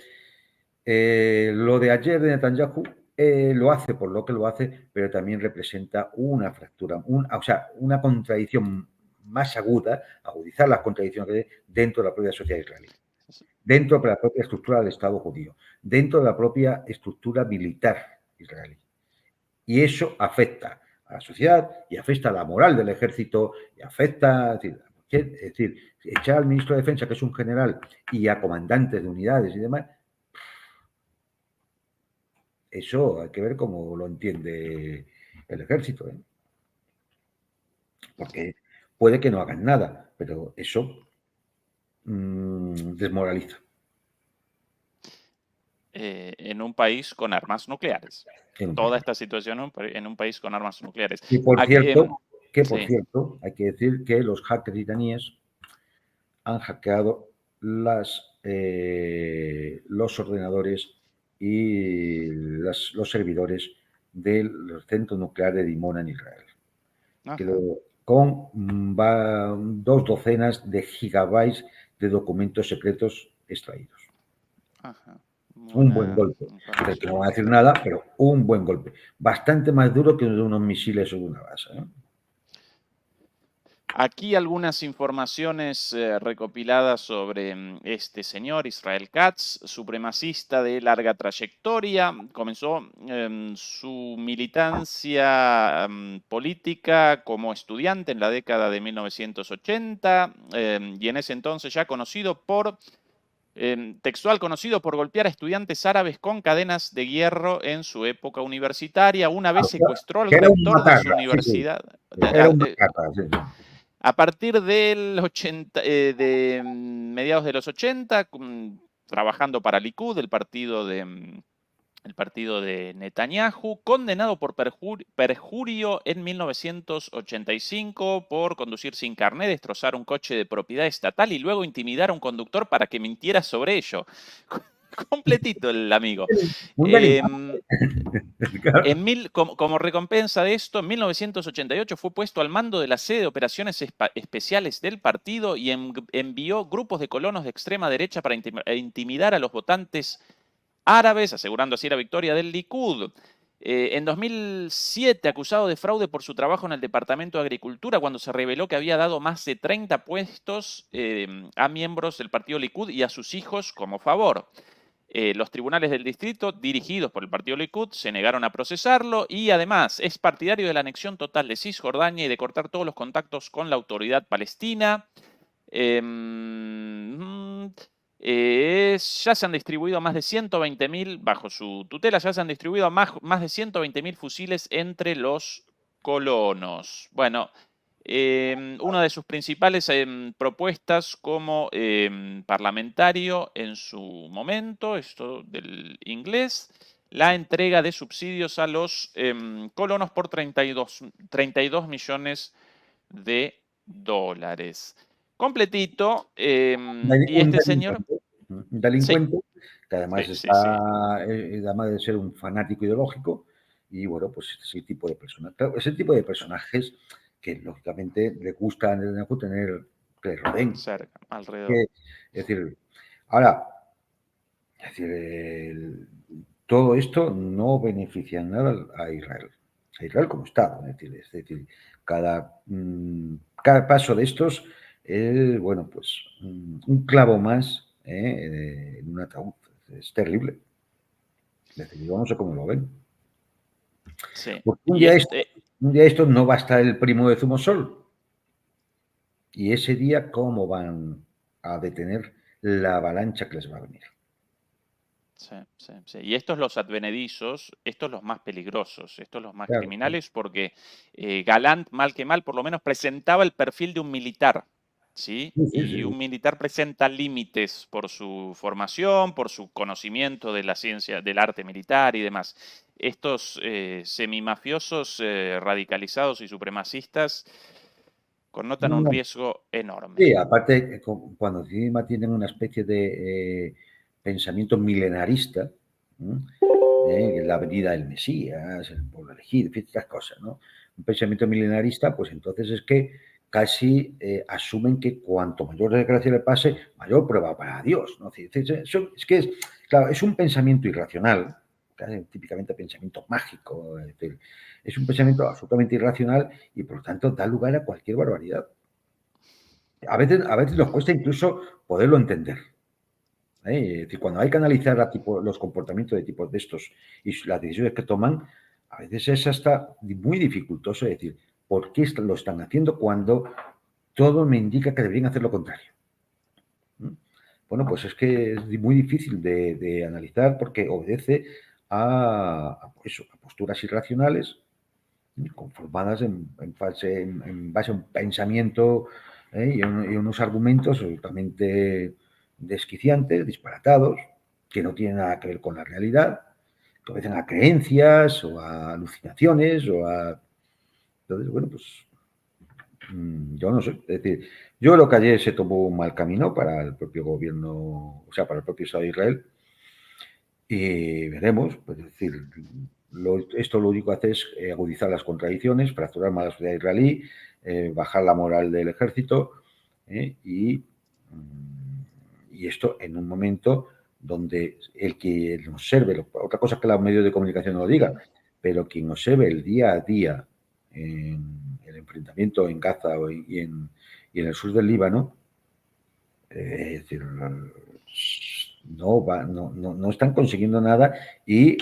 lo de ayer de Netanyahu lo hace por lo que lo hace, pero también representa una fractura, o sea, una contradicción más aguda, agudizar las contradicciones dentro de la propia sociedad israelí, dentro de la propia estructura del Estado judío, dentro de la propia estructura militar israelí. Y eso afecta a la sociedad y afecta a la moral del ejército y afecta, es decir, echar al ministro de Defensa, que es un general, y a comandantes de unidades y demás, eso hay que ver cómo lo entiende el ejército, ¿eh? Porque puede que no hagan nada, pero eso desmoraliza. En un país con armas nucleares. En un país. Toda esta situación en un país con armas nucleares. Y por cierto, Sí. hay que decir que los hackers iraníes han hackeado los ordenadores y los servidores del centro nuclear de Dimona en Israel, Ajá. con 2 docenas de gigabytes de documentos secretos extraídos. Ajá. Un buen Una golpe. Del que no información voy a decir bastante nada, fuerte. pero un buen golpe. Bastante más duro que de unos misiles o de una base, ¿eh? Aquí algunas informaciones recopiladas sobre este señor, Israel Katz, supremacista de larga trayectoria. Comenzó su militancia política como estudiante en la década de 1980 y en ese entonces ya conocido por, textual, conocido por golpear a estudiantes árabes con cadenas de hierro en su época universitaria. Una vez secuestró al Que era un rector de su macarra, sí, sí. universidad. Era un macarra, sí, sí. A partir del 80, de mediados de los 80, trabajando para Likud, el partido de Netanyahu, condenado por perjurio en 1985 por conducir sin carnet, destrozar un coche de propiedad estatal y luego intimidar a un conductor para que mintiera sobre ello. Completito el amigo. Un Em, delincuente. Claro. como recompensa de esto, en 1988 fue puesto al mando de la sede de operaciones especiales del partido y envió grupos de colonos de extrema derecha para intimidar a los votantes árabes, asegurando así la victoria del Likud. En 2007, acusado de fraude por su trabajo en el Departamento de Agricultura, cuando se reveló que había dado más de 30 puestos a miembros del partido Likud y a sus hijos como favor. Los tribunales del distrito, dirigidos por el partido Likud, se negaron a procesarlo y además es partidario de la anexión total de Cisjordania y de cortar todos los contactos con la autoridad palestina. Ya se han distribuido más de 120.000, bajo su tutela, ya se han distribuido más de 120.000 fusiles entre los colonos. Bueno, una de sus principales propuestas como parlamentario en su momento, esto del inglés, la entrega de subsidios a los colonos por 32 millones de dólares. Completito. Y Un este señor, delincuente, un sí, delincuente que además sí, sí, sí, está, además de ser un fanático ideológico, y bueno, pues ese tipo de personas, claro, ese tipo de personajes que lógicamente le gusta tener que le rodeen. cerca, alrededor. Que, es decir, ahora, es decir, todo esto no beneficia en nada a Israel como Estado. Es decir cada paso de estos es, bueno, pues un clavo más en un ataúd. Es terrible. Es decir, yo no sé cómo lo ven. Sí. Porque Y un día esto no va a estar el primo de Zumosol. Y ese día, ¿cómo van a detener la avalancha que les va a venir? sí, sí, sí. Y estos los advenedizos, estos los más peligrosos, estos los más Claro, claro. criminales, porque Galán, mal que mal, por lo menos presentaba el perfil de un militar, ¿sí? Sí, sí, Y sí. un militar presenta límites por su formación, por su conocimiento de la ciencia, del arte militar y demás. Estos semimafiosos radicalizados y supremacistas connotan No, un no. riesgo enorme. Sí, aparte, cuando encima tienen una especie de pensamiento milenarista, ¿no? La venida del Mesías, el pueblo elegido, en fin, estas cosas, ¿no? Un pensamiento milenarista, pues entonces es que casi asumen que cuanto mayor desgracia le pase, mayor prueba para Dios, ¿no? Es que claro, es un pensamiento irracional, típicamente pensamiento mágico, es un pensamiento absolutamente irracional y por lo tanto da lugar a cualquier barbaridad. A veces nos cuesta incluso poderlo entender. Es decir, cuando hay que analizar los comportamientos de tipos de estos y las decisiones que toman, a veces es hasta muy dificultoso decir, ¿por qué lo están haciendo cuando todo me indica que deberían hacer lo contrario? ¿Mm? Bueno, pues es que es muy difícil de analizar porque obedece a posturas irracionales conformadas en base a un pensamiento y unos argumentos absolutamente desquiciantes, disparatados, que no tienen nada que ver con la realidad, que obedecen a creencias o a alucinaciones o a... Entonces, bueno, pues yo no sé. Es decir, yo creo que ayer se tomó un mal camino para el propio gobierno, o sea, para el propio Estado de Israel, y veremos, pues, es decir, esto lo único que hace es agudizar las contradicciones, fracturar más la sociedad israelí, bajar la moral del ejército y esto en un momento donde el que observe, otra cosa es que los medios de comunicación no lo digan, pero quien observe el día a día en el enfrentamiento en Gaza y en el sur del Líbano, es decir, no están consiguiendo nada y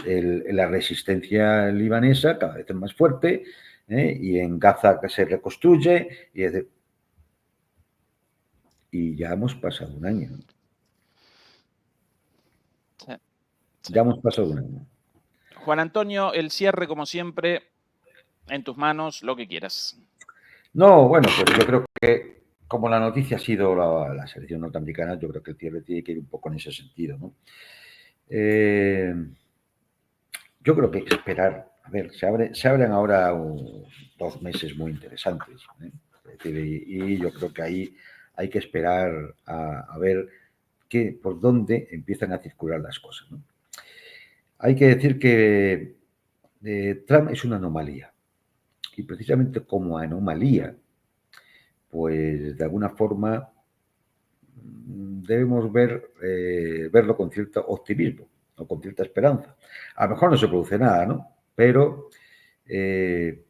la resistencia libanesa cada vez es más fuerte y en Gaza se reconstruye y ya hemos pasado un año. Sí, sí. Ya hemos pasado un año. Juan Antonio, el cierre, como siempre, en tus manos, lo que quieras. No, bueno, pues yo creo que como la noticia ha sido la selección norteamericana, yo creo que el cierre tiene que ir un poco en ese sentido, ¿no? Yo creo que hay que esperar. A ver, se abren ahora 2 meses muy interesantes. Es decir, y yo creo que ahí hay que esperar a ver por dónde empiezan a circular las cosas, ¿no? Hay que decir que Trump es una anomalía. Y precisamente como anomalía, pues de alguna forma debemos verlo con cierto optimismo o con cierta esperanza. A lo mejor no se produce nada, ¿no? Pero eh,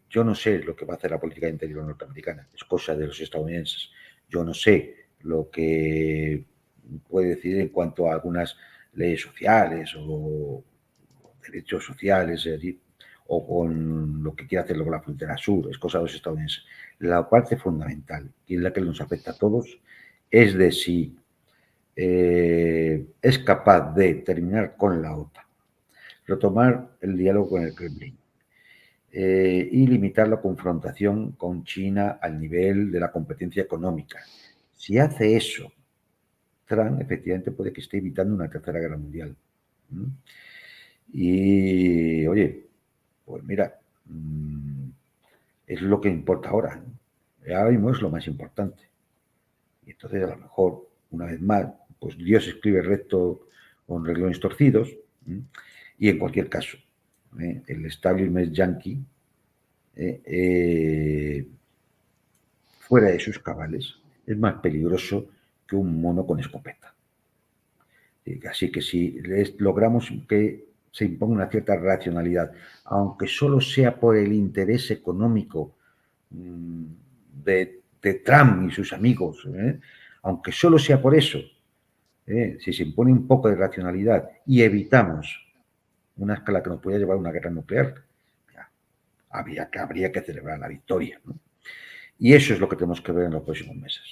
yo no sé lo que va a hacer la política interior norteamericana, es cosa de los estadounidenses. Yo no sé lo que puede decidir en cuanto a algunas leyes sociales o derechos sociales o con lo que quiere hacerlo con la frontera sur, es cosa de los estadounidenses. La parte fundamental y es la que nos afecta a todos es de si es capaz de terminar con la OTAN, retomar el diálogo con el Kremlin, y limitar la confrontación con China al nivel de la competencia económica. Si hace eso, Trump efectivamente puede que esté evitando una tercera guerra mundial. Y, oye, pues mira, es lo que importa ahora, ¿no? Ahora mismo es lo más importante. Y entonces, a lo mejor, una vez más, pues Dios escribe recto con renglones torcidos. Y en cualquier caso, el establishment yankee, fuera de sus cabales, es más peligroso que un mono con escopeta. Así que si logramos que se imponga una cierta racionalidad, aunque solo sea por el interés económico de Trump y sus amigos, aunque solo sea por eso, si se impone un poco de racionalidad y evitamos una escala que nos pueda llevar a una guerra nuclear, ya, habría que celebrar la victoria, ¿no? Y eso es lo que tenemos que ver en los próximos meses.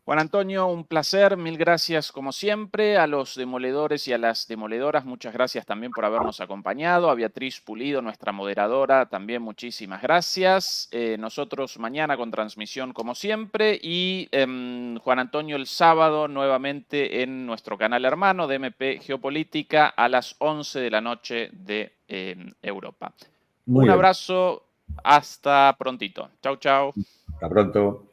Juan Antonio, un placer, mil gracias como siempre. A los demoledores y a las demoledoras, muchas gracias también por habernos acompañado. A Beatriz Pulido, nuestra moderadora, también muchísimas gracias. Nosotros mañana con transmisión como siempre y Juan Antonio el sábado nuevamente en nuestro canal hermano de MP Geopolítica a las 11 de la noche de Europa. Muy Un bien. abrazo, hasta prontito. Chau, chau. Hasta pronto.